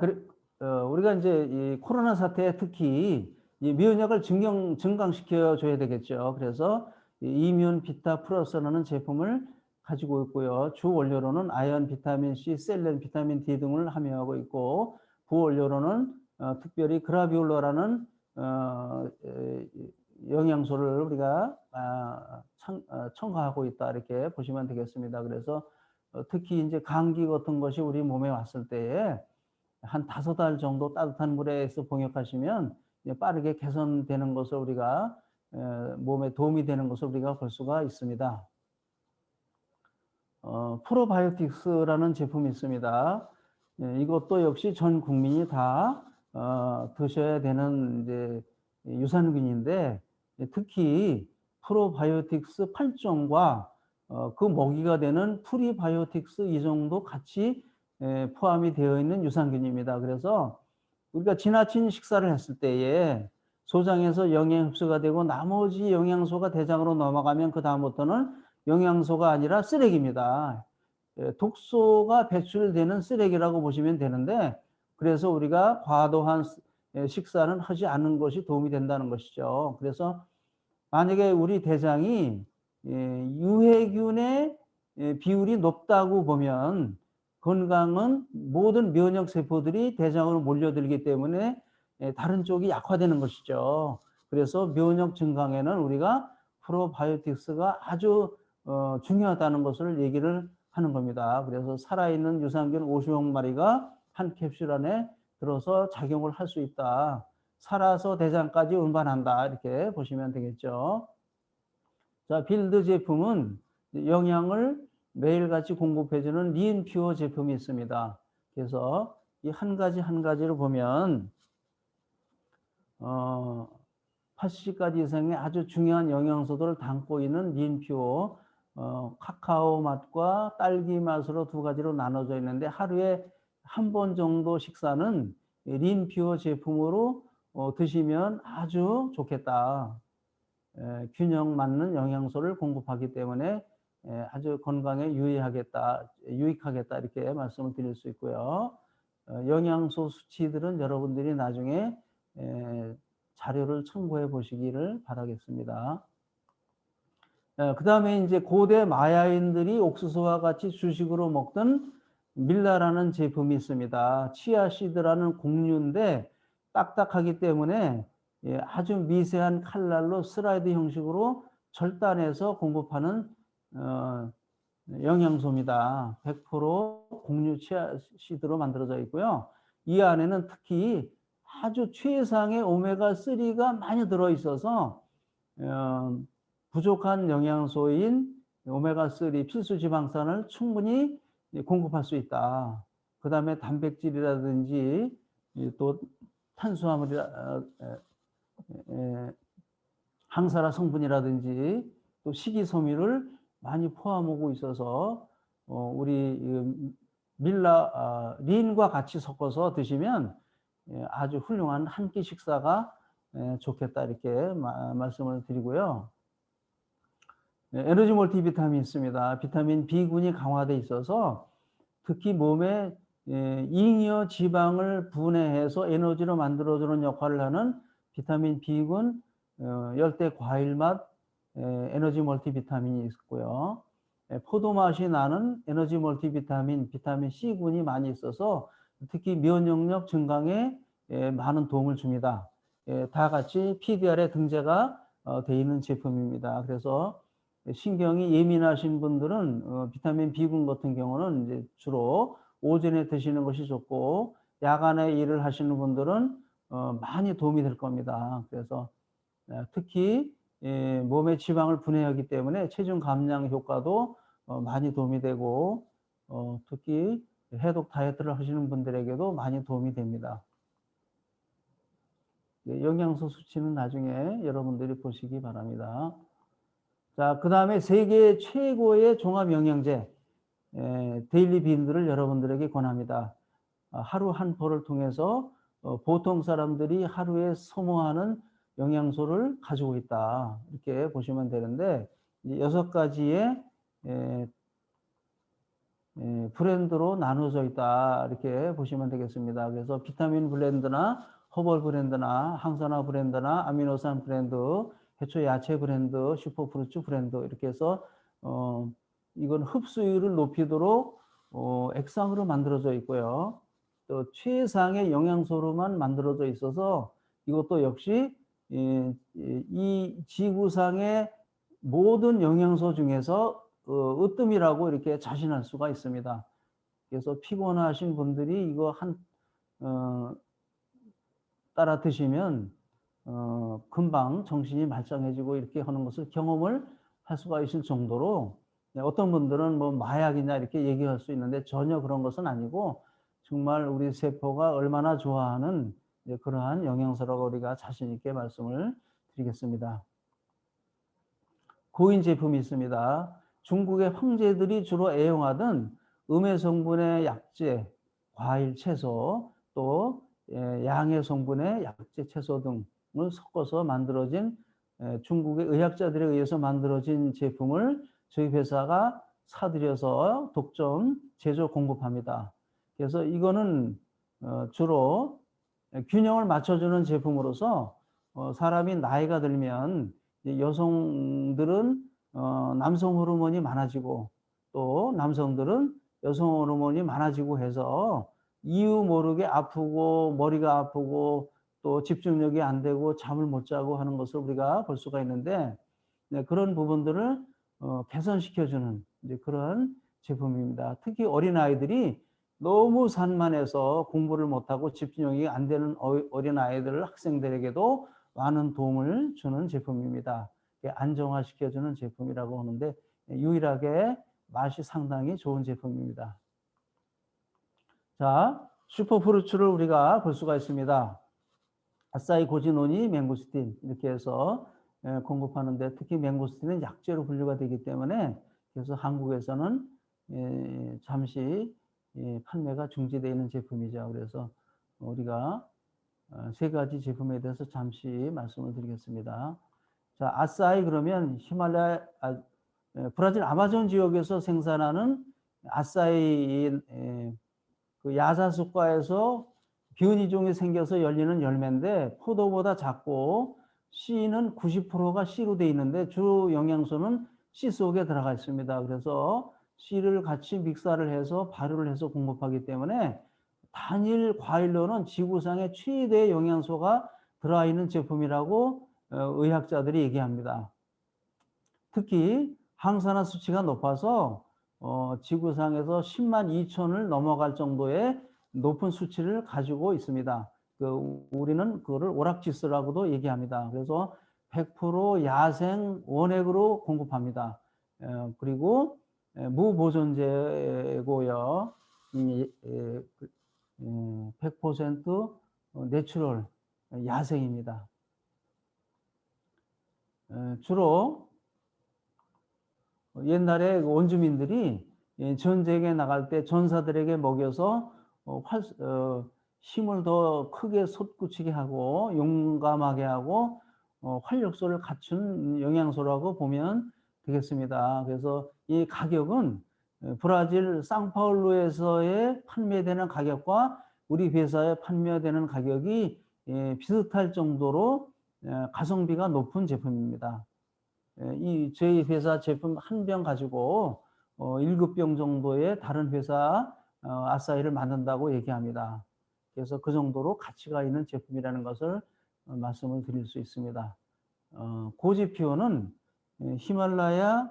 우리가 이제 이 코로나 사태에 특히 이 면역을 증강시켜 줘야 되겠죠. 그래서 이뮨 비타 플러스라는 제품을 가지고 있고요. 주 원료로는 아연, 비타민 C, 셀렌, 비타민 D 등을 함유하고 있고 부원료로는 특별히 그라비올라라는 영양소를 우리가 첨가하고 있다 이렇게 보시면 되겠습니다. 그래서 특히 이제 감기 같은 것이 우리 몸에 왔을 때에 한 5달 정도 따뜻한 물에서 봉역하시면 빠르게 개선되는 것을 우리가 몸에 도움이 되는 것을 우리가 볼 수가 있습니다. 프로바이오틱스라는 제품이 있습니다. 이것도 역시 전 국민이 다 드셔야 되는 이제 유산균인데 특히 프로바이오틱스 8종과 그 먹이가 되는 프리바이오틱스 2종도 같이 포함이 되어 있는 유산균입니다. 그래서 우리가 지나친 식사를 했을 때에 소장에서 영양 흡수가 되고 나머지 영양소가 대장으로 넘어가면 그 다음부터는 영양소가 아니라 쓰레기입니다. 독소가 배출되는 쓰레기라고 보시면 되는데 그래서 우리가 과도한 식사는 하지 않는 것이 도움이 된다는 것이죠. 그래서 만약에 우리 대장이 유해균의 비율이 높다고 보면 건강은 모든 면역 세포들이 대장으로 몰려들기 때문에 다른 쪽이 약화되는 것이죠. 그래서 면역 증강에는 우리가 프로바이오틱스가 아주 중요하다는 것을 얘기를 하는 겁니다. 그래서 살아있는 유산균 50억 마리가 한 캡슐 안에 들어서 작용을 할 수 있다. 살아서 대장까지 운반한다. 이렇게 보시면 되겠죠. 자, 빌드 제품은 영양을 매일같이 공급해주는 리인퓨어 제품이 있습니다. 그래서 이 한 가지 한 가지를 보면 80가지 이상의 아주 중요한 영양소들을 담고 있는 린퓨어, 카카오 맛과 딸기 맛으로 두 가지로 나눠져 있는데 하루에 한 번 정도 식사는 린퓨어 제품으로 드시면 아주 좋겠다. 균형 맞는 영양소를 공급하기 때문에 아주 건강에 유익하겠다 이렇게 말씀을 드릴 수 있고요. 영양소 수치들은 여러분들이 나중에 자료를 참고해 보시기를 바라겠습니다. 그 다음에 이제 고대 마야인들이 옥수수와 같이 주식으로 먹던 밀라라는 제품이 있습니다. 치아씨드라는 곡류인데 딱딱하기 때문에 아주 미세한 칼날로 슬라이드 형식으로 절단해서 공급하는 영양소입니다. 100% 곡류 치아씨드로 만들어져 있고요. 이 안에는 특히 아주 최상의 오메가3가 많이 들어있어서 부족한 영양소인 오메가3 필수 지방산을 충분히 공급할 수 있다. 그 다음에 단백질이라든지 또 탄수화물이라 항산화 성분이라든지 또 식이섬유를 많이 포함하고 있어서 우리 린과 같이 섞어서 드시면 아주 훌륭한 한 끼 식사가 좋겠다 이렇게 말씀을 드리고요. 에너지 멀티비타민이 있습니다. 비타민 B군이 강화되어 있어서 특히 몸에 잉여 지방을 분해해서 에너지로 만들어주는 역할을 하는 비타민 B군 열대 과일 맛 에너지 멀티비타민이 있고요. 포도 맛이 나는 에너지 멀티비타민 비타민 C군이 많이 있어서 특히 면역력 증강에 많은 도움을 줍니다. 다 같이 PDR에 등재가 되어 있는 제품입니다. 그래서 신경이 예민하신 분들은 비타민 B군 같은 경우는 이제 주로 오전에 드시는 것이 좋고 야간에 일을 하시는 분들은 많이 도움이 될 겁니다. 그래서 특히 몸에 지방을 분해하기 때문에 체중 감량 효과도 많이 도움이 되고 특히 해독 다이어트를 하시는 분들에게도 많이 도움이 됩니다. 영양소 수치는 나중에 여러분들이 보시기 바랍니다. 자, 그 다음에 세계 최고의 종합영양제 데일리 빈들을 여러분들에게 권합니다. 하루 한 포를 통해서 보통 사람들이 하루에 소모하는 영양소를 가지고 있다 이렇게 보시면 되는데 6가지의 브랜드로 나눠져 있다 이렇게 보시면 되겠습니다. 그래서 비타민 브랜드나 허벌 브랜드나 항산화 브랜드나 아미노산 브랜드, 해초 야채 브랜드, 슈퍼프루츠 브랜드 이렇게 해서 이건 흡수율을 높이도록 액상으로 만들어져 있고요. 또 최상의 영양소로만 만들어져 있어서 이것도 역시 이 지구상의 모든 영양소 중에서 으뜸이라고 이렇게 자신할 수가 있습니다. 그래서 피곤하신 분들이 이거 따라 드시면 금방 정신이 말짱해지고 이렇게 하는 것을 경험을 할 수가 있을 정도로 어떤 분들은 뭐 마약이냐 이렇게 얘기할 수 있는데 전혀 그런 것은 아니고 정말 우리 세포가 얼마나 좋아하는 그러한 영양소라고 우리가 자신 있게 말씀을 드리겠습니다. 고인 제품이 있습니다. 중국의 황제들이 주로 애용하던 음의 성분의 약재, 과일, 채소, 또 양의 성분의 약재, 채소 등을 섞어서 만들어진 중국의 의학자들에 의해서 만들어진 제품을 저희 회사가 사들여서 독점 제조 공급합니다. 그래서 이거는 주로 균형을 맞춰주는 제품으로서 사람이 나이가 들면 여성들은 남성 호르몬이 많아지고 또 남성들은 여성 호르몬이 많아지고 해서 이유 모르게 아프고 머리가 아프고 또 집중력이 안 되고 잠을 못 자고 하는 것을 우리가 볼 수가 있는데 그런 부분들을 개선시켜주는 이제 그런 제품입니다. 특히 어린아이들이 너무 산만해서 공부를 못하고 집중력이 안 되는 어린아이들 학생들에게도 많은 도움을 주는 제품입니다. 안정화시켜주는 제품이라고 하는데 유일하게 맛이 상당히 좋은 제품입니다. 자, 슈퍼프루츠를 우리가 볼 수가 있습니다. 아싸이 고지노니 맹고스틴 이렇게 해서 공급하는데 특히 맹고스틴은 약재로 분류가 되기 때문에 그래서 한국에서는 잠시 판매가 중지되어 있는 제품이죠. 그래서 우리가 세 가지 제품에 대해서 잠시 말씀을 드리겠습니다. 자, 아싸이 그러면 히말라야 브라질 아마존 지역에서 생산하는 아싸이 그 야자수과에서 비은이종이 생겨서 열리는 열매인데 포도보다 작고 C는 90%가 C로 되어 있는데 주 영양소는 C 속에 들어가 있습니다. 그래서 C를 같이 믹사를 해서 발효를 해서 공급하기 때문에 단일 과일로는 지구상의 최대 영양소가 들어있는 제품이라고 의학자들이 얘기합니다. 특히 항산화 수치가 높아서 지구상에서 10만 2천을 넘어갈 정도의 높은 수치를 가지고 있습니다. 우리는 그거를 오락지수라고도 얘기합니다. 그래서 100% 야생 원액으로 공급합니다. 그리고 무보존제고요. 100% 내추럴 야생입니다. 주로 옛날에 원주민들이 전쟁에 나갈 때 전사들에게 먹여서 힘을 더 크게 솟구치게 하고 용감하게 하고 활력소를 갖춘 영양소라고 보면 되겠습니다. 그래서 이 가격은 브라질 상파울루에서의 판매되는 가격과 우리 회사에 판매되는 가격이 비슷할 정도로 가성비가 높은 제품입니다. 저희 회사 제품 한 병 가지고 7병 정도의 다른 회사 아싸이를 만든다고 얘기합니다. 그래서 그 정도로 가치가 있는 제품이라는 것을 말씀을 드릴 수 있습니다. 고지피오는 히말라야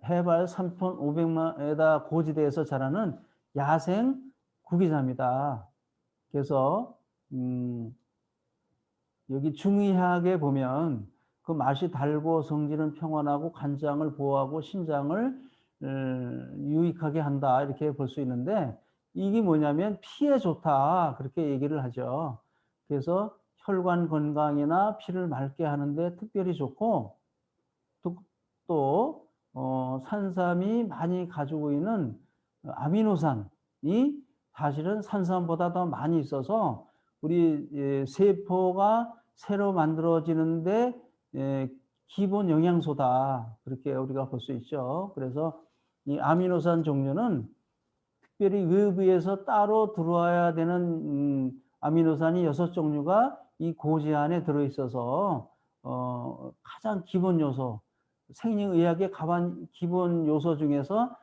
해발 3,500m에다 고지대에서 자라는 야생 구기자입니다. 그래서 여기 중의학에 보면 그 맛이 달고 성질은 평온하고 간장을 보호하고 신장을 유익하게 한다 이렇게 볼 수 있는데 이게 뭐냐면 피에 좋다 그렇게 얘기를 하죠. 그래서 혈관 건강이나 피를 맑게 하는데 특별히 좋고 또 산삼이 많이 가지고 있는 아미노산이 사실은 산삼보다 더 많이 있어서 우리 세포가 새로 만들어지는데 기본 영양소다 그렇게 우리가 볼 수 있죠. 그래서 이 아미노산 종류는 특별히 외부에서 따로 들어와야 되는 아미노산이 6종류가 이 고지 안에 들어있어서 가장 기본 요소, 생리의학의 기본 요소 중에서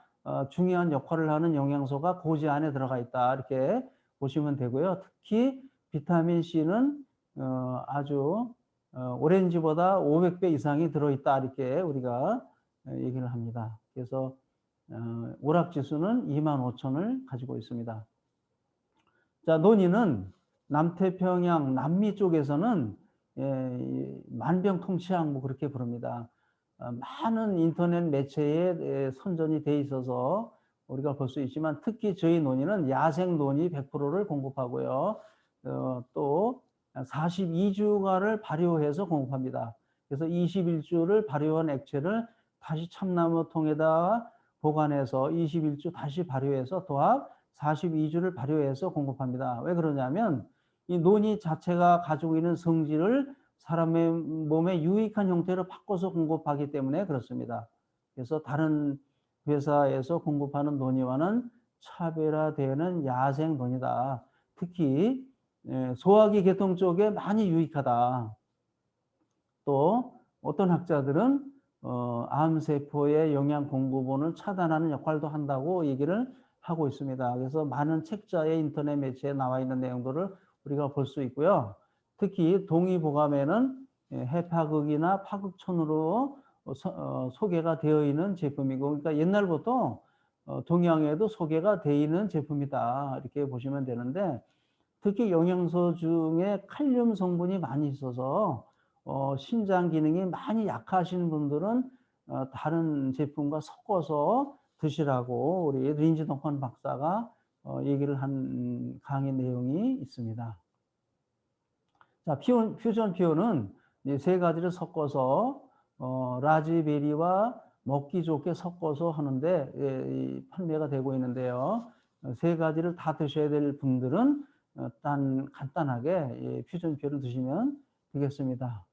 중요한 역할을 하는 영양소가 고지 안에 들어가 있다 이렇게 보시면 되고요. 특히 비타민 C는 아주 오렌지보다 500배 이상이 들어있다 이렇게 우리가 얘기를 합니다. 그래서 오락지수는 25,000을 가지고 있습니다. 자, 논의는 남태평양 남미 쪽에서는 만병통치약 뭐 그렇게 부릅니다. 많은 인터넷 매체에 선전이 돼 있어서 우리가 볼 수 있지만 특히 저희 논의는 야생 논의 100%를 공급하고요. 또 42주가를 발효해서 공급합니다. 그래서 21주를 발효한 액체를 다시 참나무통에다 보관해서 21주 다시 발효해서 도합 42주를 발효해서 공급합니다. 왜 그러냐면 이 논이 자체가 가지고 있는 성질을 사람의 몸에 유익한 형태로 바꿔서 공급하기 때문에 그렇습니다. 그래서 다른 회사에서 공급하는 논이와는 차별화되는 야생 논이다. 특히 소화기 계통 쪽에 많이 유익하다. 또 어떤 학자들은 암세포의 영양 공급원을 차단하는 역할도 한다고 얘기를 하고 있습니다. 그래서 많은 책자에 인터넷 매체에 나와 있는 내용들을 우리가 볼 수 있고요. 특히 동의보감에는 해파극이나 파극천으로 소개가 되어 있는 제품이고 그러니까 옛날부터 동양에도 소개가 되어 있는 제품이다 이렇게 보시면 되는데 특히 영양소 중에 칼륨 성분이 많이 있어서 신장 기능이 많이 약하신 분들은 다른 제품과 섞어서 드시라고 우리 린지동헌 박사가 얘기를 한 강의 내용이 있습니다. 자, 퓨전 피오는 이제 세 가지를 섞어서 라즈베리와 먹기 좋게 섞어서 하는데 판매가 되고 있는데요. 세 가지를 다 드셔야 될 분들은 간단하게 퓨전 피오를 드시면 되겠습니다.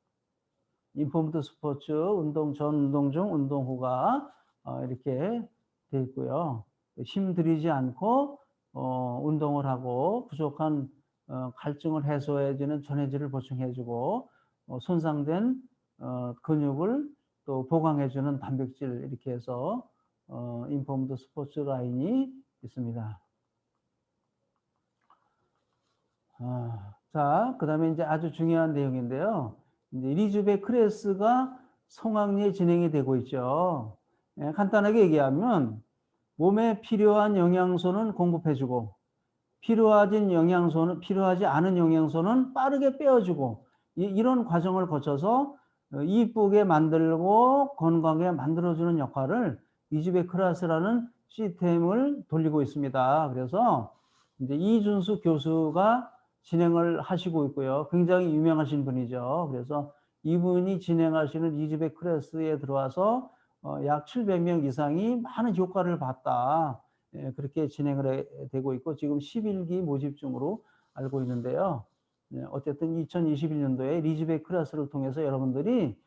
인포먼트 스포츠, 운동 전, 운동 중, 운동 후가 이렇게 돼 있고요. 힘 들이지 않고 운동을 하고 부족한 갈증을 해소해주는 전해질을 보충해주고 손상된 근육을 또 보강해주는 단백질 이렇게 해서 인포먼트 스포츠 라인이 있습니다. 자, 그 다음에 이제 아주 중요한 내용인데요. 이제 리즈베 크레스가 성황리에 진행이 되고 있죠. 간단하게 얘기하면 몸에 필요한 영양소는 공급해주고 필요하지 않은 영양소는 빠르게 빼어주고 이런 과정을 거쳐서 이쁘게 만들고 건강하게 만들어주는 역할을 리즈베 크레스라는 시스템을 돌리고 있습니다. 그래서 이제 이준수 교수가 진행을 하시고 있고요. 굉장히 유명하신 분이죠. 그래서 이분이 진행하시는 리즈베 크레스에 들어와서 약 700명 이상이 많은 효과를 봤다. 그렇게 진행을 되고 있고 지금 11기 모집 중으로 알고 있는데요. 어쨌든 2021년도에 리즈베 크레스를 통해서 여러분들이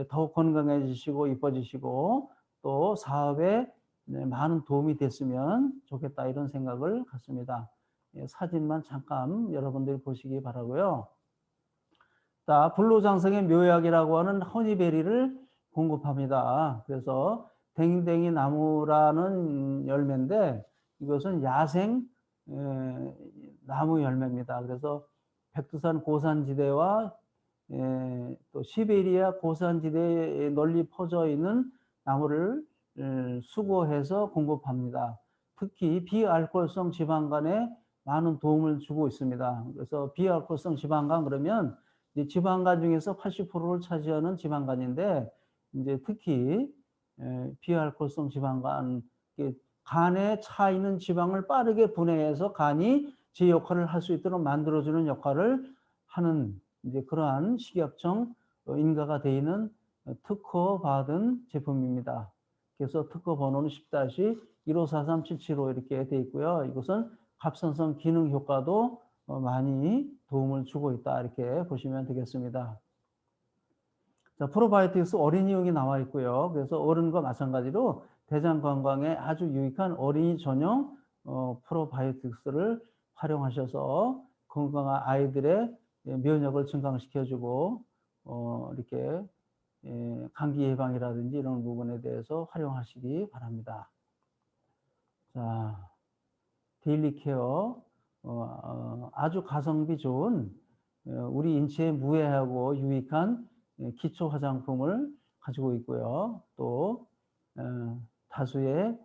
더욱 건강해지시고 이뻐지시고 또 사업에 많은 도움이 됐으면 좋겠다 이런 생각을 갖습니다. 사진만 잠깐 여러분들이 보시기 바라고요. 자, 불로장생의 묘약이라고 하는 허니베리를 공급합니다. 그래서 댕댕이 나무라는 열매인데 이것은 야생 나무 열매입니다. 그래서 백두산 고산지대와 또 시베리아 고산지대에 널리 퍼져 있는 나무를 수거해서 공급합니다. 특히 비알코올성 지방간에 많은 도움을 주고 있습니다. 그래서 비알코올성 지방간 그러면 이제 지방간 중에서 80%를 차지하는 지방간인데 이제 특히 비알코올성 지방간 간에 차 있는 지방을 빠르게 분해해서 간이 제 역할을 할 수 있도록 만들어주는 역할을 하는 이제 그러한 식약청 인가가 되어 있는 특허받은 제품입니다. 그래서 특허 번호는 10-1543-775 이렇게 되어 있고요. 이것은 갑상선 기능 효과도 많이 도움을 주고 있다 이렇게 보시면 되겠습니다. 자, 프로바이오틱스 어린이용이 나와 있고요. 그래서 어른과 마찬가지로 대장 건강에 아주 유익한 어린이 전용 프로바이오틱스를 활용하셔서 건강한 아이들의 면역을 증강시켜주고 이렇게 감기 예방이라든지 이런 부분에 대해서 활용하시기 바랍니다. 자, 데일리 케어 아주 가성비 좋은 우리 인체에 무해하고 유익한 기초 화장품을 가지고 있고요. 또 다수의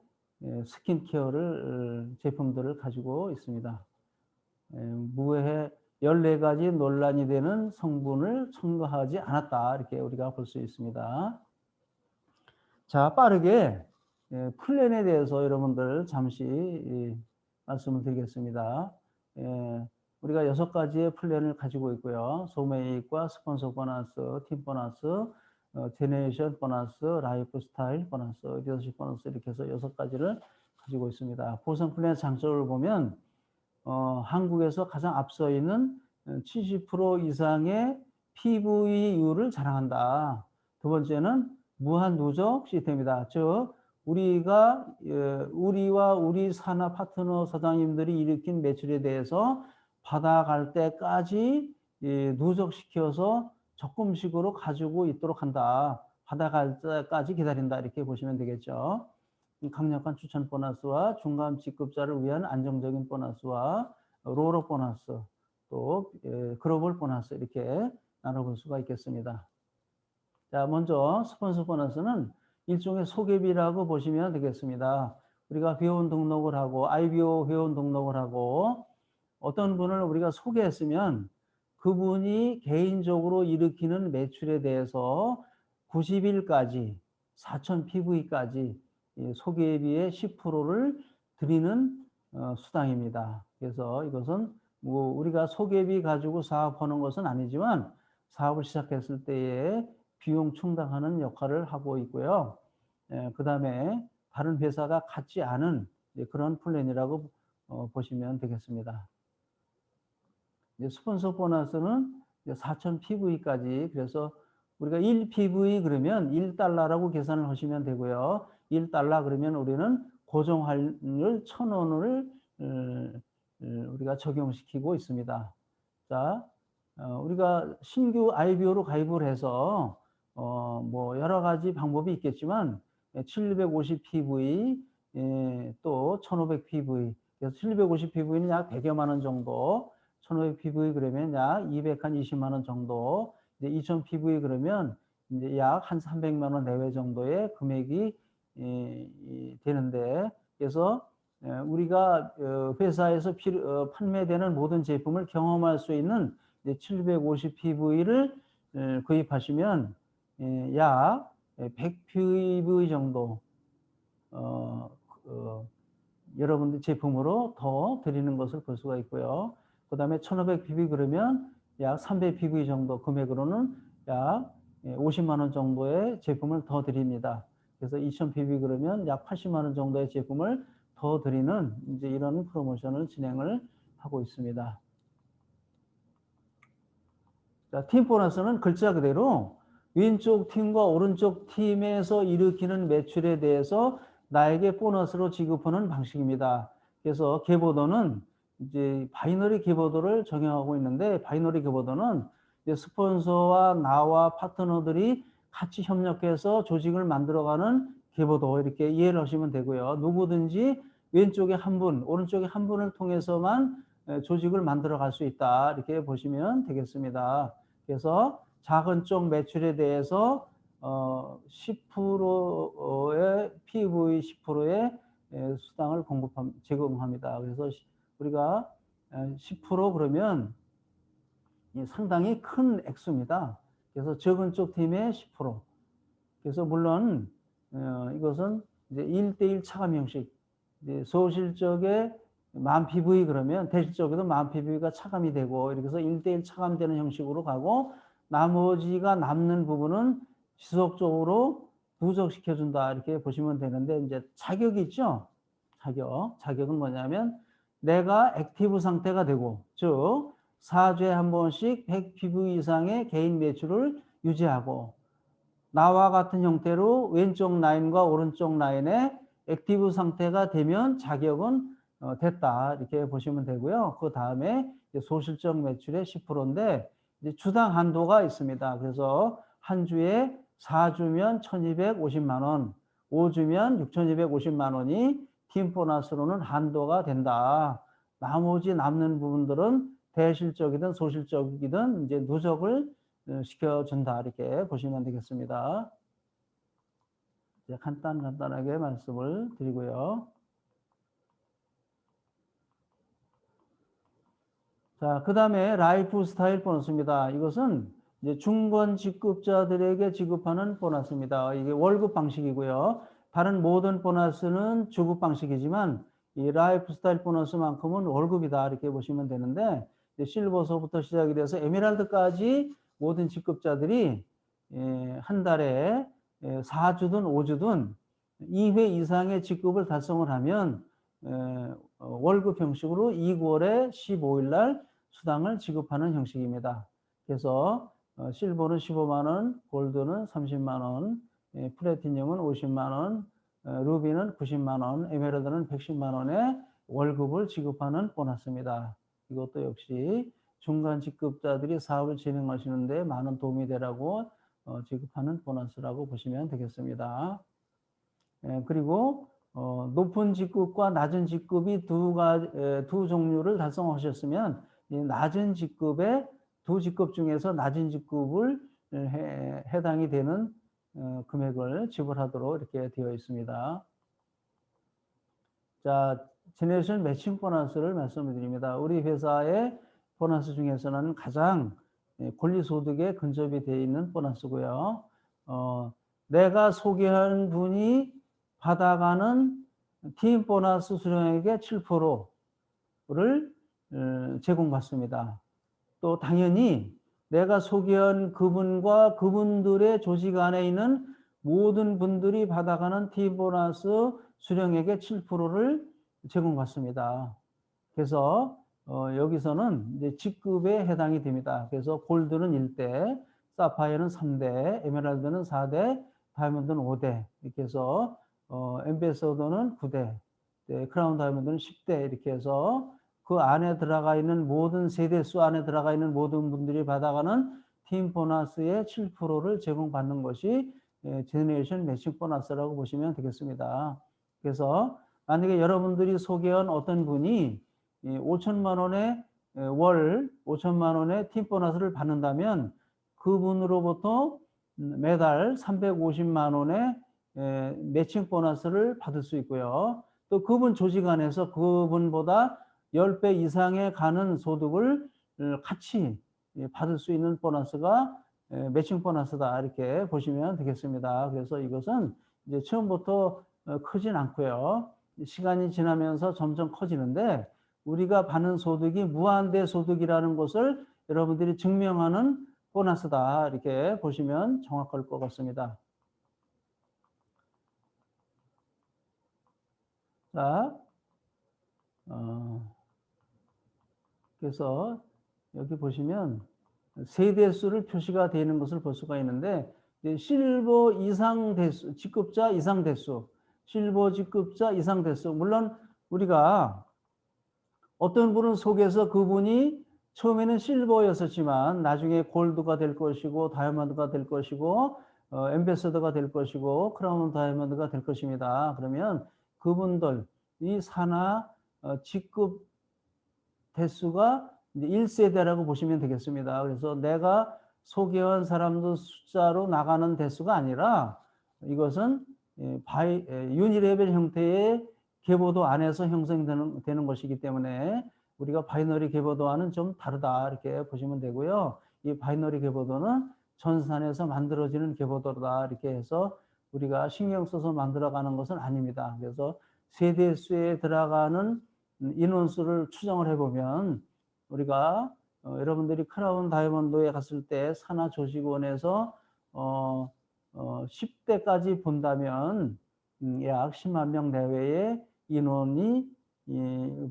스킨케어를 제품들을 가지고 있습니다. 무해에 14가지 논란이 되는 성분을 첨가하지 않았다. 이렇게 우리가 볼 수 있습니다. 자, 빠르게 플랜에 대해서 여러분들 잠시 말씀을 드리겠습니다. 우리가 6가지의 플랜을 가지고 있고요. 소매이익과 스폰서 보너스, 팀 보너스, 제네레이션 보너스, 라이프 스타일 보너스, 리더십 보너스 이렇게 해서 6가지를 가지고 있습니다. 보상 플랜의 장점을 보면 한국에서 가장 앞서 있는 70% 이상의 PV율을 자랑한다. 두 번째는 무한 누적 시스템이다. 즉 우리와 우리 산하 파트너 사장님들이 일으킨 매출에 대해서 받아갈 때까지 누적시켜서 적금식으로 가지고 있도록 한다. 받아갈 때까지 기다린다. 이렇게 보시면 되겠죠. 강력한 추천 보너스와 중간 직급자를 위한 안정적인 보너스와 롤업 보너스 또 글로벌 보너스 이렇게 나눠볼 수가 있겠습니다. 자, 먼저 스폰서 보너스는 일종의 소개비라고 보시면 되겠습니다. 우리가 회원 등록을 하고 IBO 회원 등록을 하고 어떤 분을 우리가 소개했으면 그분이 개인적으로 일으키는 매출에 대해서 90일까지 4,000 PV까지 소개비의 10%를 드리는 수당입니다. 그래서 이것은 뭐 우리가 소개비 가지고 사업하는 것은 아니지만 사업을 시작했을 때에 비용 충당하는 역할을 하고 있고요. 그다음에 다른 회사가 갖지 않은 그런 플랜이라고 보시면 되겠습니다. 이제 스폰서 보너스는 4,000 PV까지, 그래서 우리가 1 PV 그러면 1달러라고 계산을 하시면 되고요. 1달러 그러면 우리는 고정할률 1,000원을 우리가 적용시키고 있습니다. 자, 우리가 신규 IBO로 가입을 해서 뭐 여러 가지 방법이 있겠지만 750 PV, 또 1,500 PV, 그래서 750 PV는 약 100여만 원 정도, 1,500 PV 그러면 약 220만 원 정도, 이제 2,000 PV 그러면 이제 약 한 300만 원 내외 정도의 금액이 되는데, 그래서 우리가 회사에서 판매되는 모든 제품을 경험할 수 있는 750 PV를 구입하시면 약 100 PV 정도 여러분들 제품으로 더 드리는 것을 볼 수가 있고요. 그 다음에 1,500 PV 그러면 약 300 PV 정도 금액으로는 약 50만 원 정도의 제품을 더 드립니다. 그래서 2,000 PV 그러면 약 80만 원 정도의 제품을 더 드리는 이제 이런 프로모션을 진행을 하고 있습니다. 자, 팀 보너스는 글자 그대로 왼쪽 팀과 오른쪽 팀에서 일으키는 매출에 대해서 나에게 보너스로 지급하는 방식입니다. 그래서 계보도는 이제 바이너리 계보도를 적용하고 있는데, 바이너리 계보도는 이제 스폰서와 나와 파트너들이 같이 협력해서 조직을 만들어가는 계보도, 이렇게 이해를 하시면 되고요. 누구든지 왼쪽에 한 분, 오른쪽에 한 분을 통해서만 조직을 만들어 갈 수 있다, 이렇게 보시면 되겠습니다. 그래서 작은 쪽 매출에 대해서 10%의 PV 10%의 수당을 제공합니다. 그래서 우리가 10% 그러면 상당히 큰 액수입니다. 그래서 적은 쪽 팀의 10%. 그래서 물론 이것은 이제 1대1 차감 형식. 이제 소실적에 만 PV 그러면 대실적에도 만 PV가 차감이 되고, 이렇게 해서 1대1 차감되는 형식으로 가고, 나머지가 남는 부분은 지속적으로 누적시켜준다, 이렇게 보시면 되는데, 이제 자격이 있죠. 자격은 뭐냐면 내가 액티브 상태가 되고, 즉 4주에 한 번씩 100 PV 이상의 개인 매출을 유지하고, 나와 같은 형태로 왼쪽 라인과 오른쪽 라인에 액티브 상태가 되면 자격은 됐다, 이렇게 보시면 되고요. 그 다음에 소실적 매출의 10%인데 이제 주당 한도가 있습니다. 그래서 한 주에 4주면 1,250만 원, 5주면 6,250만 원이 팀 보너스로는 한도가 된다. 나머지 남는 부분들은 대실적이든 소실적이든 이제 누적을 시켜준다, 이렇게 보시면 되겠습니다. 이제 간단하게 말씀을 드리고요. 자, 그 다음에 라이프 스타일 보너스입니다. 이것은 이제 중권 직급자들에게 지급하는 보너스입니다. 이게 월급 방식이고요. 다른 모든 보너스는 주급 방식이지만 이 라이프 스타일 보너스만큼은 월급이다, 이렇게 보시면 되는데, 실버서부터 시작이 돼서 에메랄드까지 모든 직급자들이 한 달에 4주든 5주든 2회 이상의 직급을 달성을 하면 월급 형식으로 2월에 15일 날 수당을 지급하는 형식입니다. 그래서 실버는 15만 원, 골드는 30만 원, 플래티늄은 50만 원, 루비는 90만 원, 에메랄드는 110만 원의 월급을 지급하는 보너스입니다. 이것도 역시 중간 직급자들이 사업을 진행하시는 데 많은 도움이 되라고 지급하는 보너스라고 보시면 되겠습니다. 그리고 높은 직급과 낮은 직급이 두 종류를 달성하셨으면 낮은 직급의 두 직급 중에서 낮은 직급을 해당이 되는 금액을 지불하도록 이렇게 되어 있습니다. 자, 제네레이션 매칭 보너스를 말씀드립니다. 우리 회사의 보너스 중에서는 가장 권리소득에 근접이 되어 있는 보너스고요. 내가 소개한 분이 받아가는 팀 보너스 수령액의 7%를 제공받습니다. 또 당연히 내가 소개한 그분과 그분들의 조직 안에 있는 모든 분들이 받아가는 팀 보너스 수령액의 7%를 제공받습니다. 그래서 여기서는 이제 직급에 해당이 됩니다. 그래서 골드는 1대, 사파이어는 3대, 에메랄드는 4대, 다이아몬드는 5대 이렇게 해서 엠베서더는 9대, 크라운 다이아몬드는 10대 이렇게 해서 그 안에 들어가 있는 모든 세대수 안에 들어가 있는 모든 분들이 받아가는 팀 보너스의 7%를 제공받는 것이 제너레이션 매칭 보너스라고 보시면 되겠습니다. 그래서 만약에 여러분들이 소개한 어떤 분이 5천만 원의 월 5천만 원의 팀 보너스를 받는다면 그분으로부터 매달 350만 원의 매칭 보너스를 받을 수 있고요. 또 그분 조직 안에서 그분보다 10배 이상에 가는 소득을 같이 받을 수 있는 보너스가 매칭 보너스다 이렇게 보시면 되겠습니다. 그래서 이것은 이제 처음부터 크진 않고요. 시간이 지나면서 점점 커지는데 우리가 받는 소득이 무한대 소득이라는 것을 여러분들이 증명하는 보너스다 이렇게 보시면 정확할 것 같습니다. 자, 그래서 여기 보시면 세대수를 표시가 되는 것을 볼 수가 있는데 실버 이상 대수, 직급자 이상 대수, 실버 직급자 이상 대수. 물론 우리가 어떤 분을 속여서 그분이 처음에는 실버였었지만 나중에 골드가 될 것이고 다이아몬드가 될 것이고 엠베서더가 될 것이고 크라운 다이아몬드가 될 것입니다. 그러면 그분들 이 산하 직급 대수가 이제 1세대라고 보시면 되겠습니다. 그래서 내가 소개한 사람들 숫자로 나가는 대수가 아니라 이것은 유니레벨 형태의 계보도 안에서 형성되는 것이기 때문에 우리가 바이너리 계보도와는 좀 다르다 이렇게 보시면 되고요. 이 바이너리 계보도는 전산에서 만들어지는 계보도다 이렇게 해서 우리가 신경 써서 만들어가는 것은 아닙니다. 그래서 세대수에 들어가는 인원수를 추정을 해보면 우리가 여러분들이 크라운 다이아몬드에 갔을 때 산하 조직원에서 10대까지 본다면 약 10만 명 내외의 인원이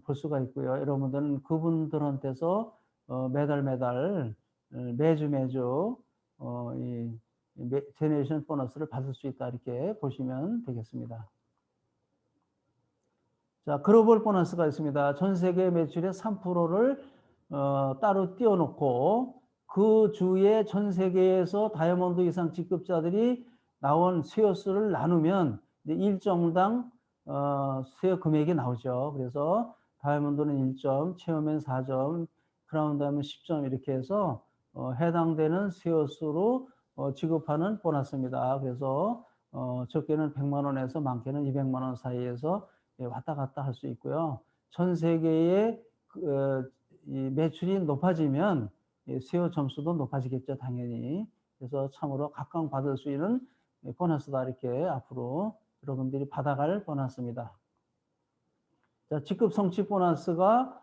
볼 수가 있고요. 여러분들은 그분들한테서 매달 매주 이 제너레이션 보너스를 받을 수 있다 이렇게 보시면 되겠습니다. 자, 글로벌 보너스가 있습니다. 전 세계 매출의 3%를 따로 띄워놓고 그 주에 전 세계에서 다이아몬드 이상 직급자들이 나온 수요수를 나누면 일정당 수요 금액이 나오죠. 그래서 다이아몬드는 1점, 체험엔 4점, 크라운 다이아몬드 10점 이렇게 해서 해당되는 수요수로 지급하는 보너스입니다. 그래서 적게는 100만 원에서 많게는 200만 원 사이에서 왔다 갔다 할 수 있고요. 전 세계의 이 매출이 높아지면 수요 점수도 높아지겠죠, 당연히. 그래서 참으로 각광받을 수 있는 보너스다 이렇게 앞으로 여러분들이 받아갈 보너스입니다. 자, 직급 성취 보너스가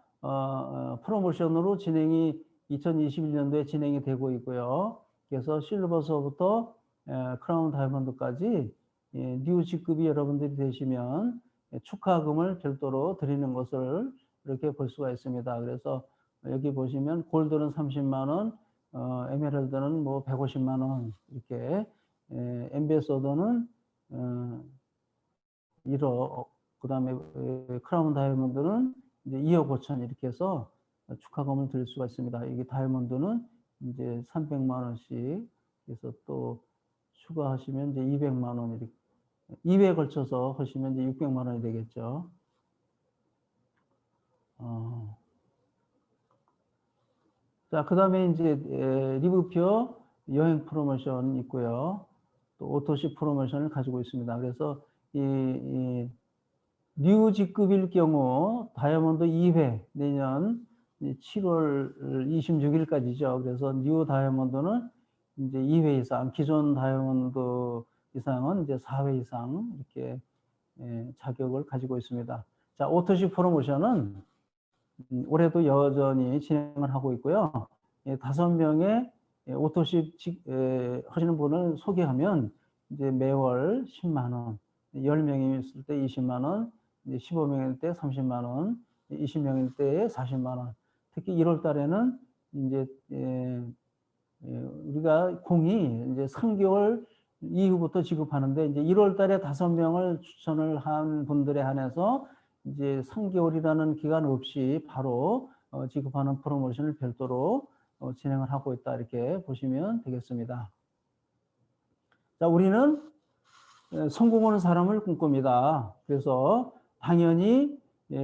프로모션으로 2021년도에 진행이 되고 있고요. 그래서 실버서부터 크라운 다이아몬드까지 뉴 직급이 여러분들이 되시면 축하금을 별도로 드리는 것을 이렇게 볼 수가 있습니다. 그래서 여기 보시면 골드는 30만 원, 에메랄드는 뭐 150만 원 이렇게 엠베서더는 1억, 그다음에 크라운 다이아몬드는 이제 2억 5천 이렇게 해서 축하금을 드릴 수가 있습니다. 이게 다이아몬드는 이제 300만 원씩 그래서 또 추가하시면 이제 200만 원 이렇게 2회에 걸쳐서 하시면 이제 600만 원이 되겠죠. 자, 그 다음에 이제 리브표 여행 프로모션 있고요. 또 오토시 프로모션을 가지고 있습니다. 그래서 이 뉴 직급일 경우 다이아몬드 2회 내년 7월 26일까지죠. 그래서 뉴 다이아몬드는 이제 2회 이상, 기존 다이아몬드 이상은 이제 4회 이상 이렇게 자격을 가지고 있습니다. 자, 오토시 프로모션은 올해도 여전히 진행을 하고 있고요. 5명의 오토십 하시는 분을 소개하면 이제 매월 10만 원, 10명이 있을 때 20만 원, 15명일 때 30만 원, 20명일 때 40만 원. 특히 1월 달에는 이제 우리가 공이 이제 3개월 이후부터 지급하는데 이제 1월 달에 5명을 추천을 한 분들에 한해서 이제 3개월이라는 기간 없이 바로 지급하는 프로모션을 별도로 진행을 하고 있다 이렇게 보시면 되겠습니다. 자, 우리는 성공하는 사람을 꿈꿉니다. 그래서 당연히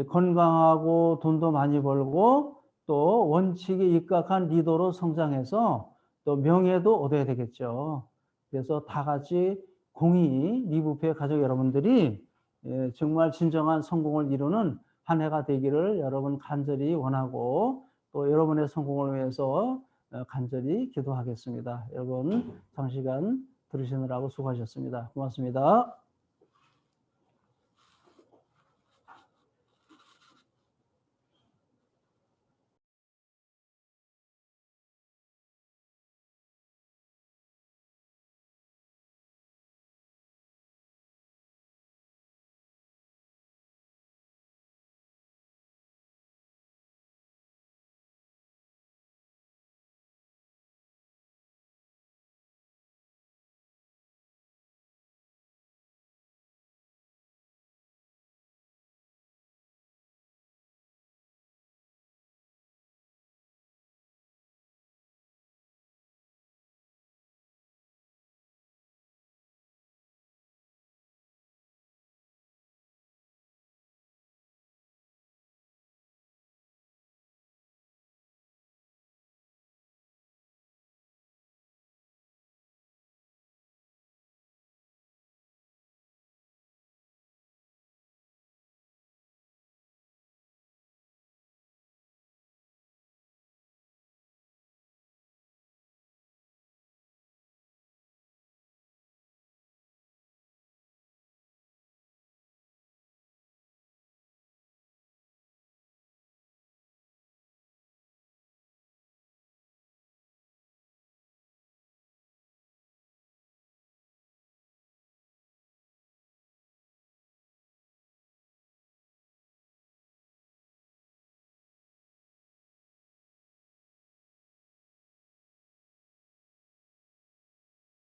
건강하고 돈도 많이 벌고 또 원칙에 입각한 리더로 성장해서 또 명예도 얻어야 되겠죠. 그래서 다 같이 공의 리부페 가족 여러분들이 정말 진정한 성공을 이루는 한 해가 되기를 여러분 간절히 원하고 또 여러분의 성공을 위해서 간절히 기도하겠습니다. 여러분 장시간 들으시느라고 수고하셨습니다. 고맙습니다.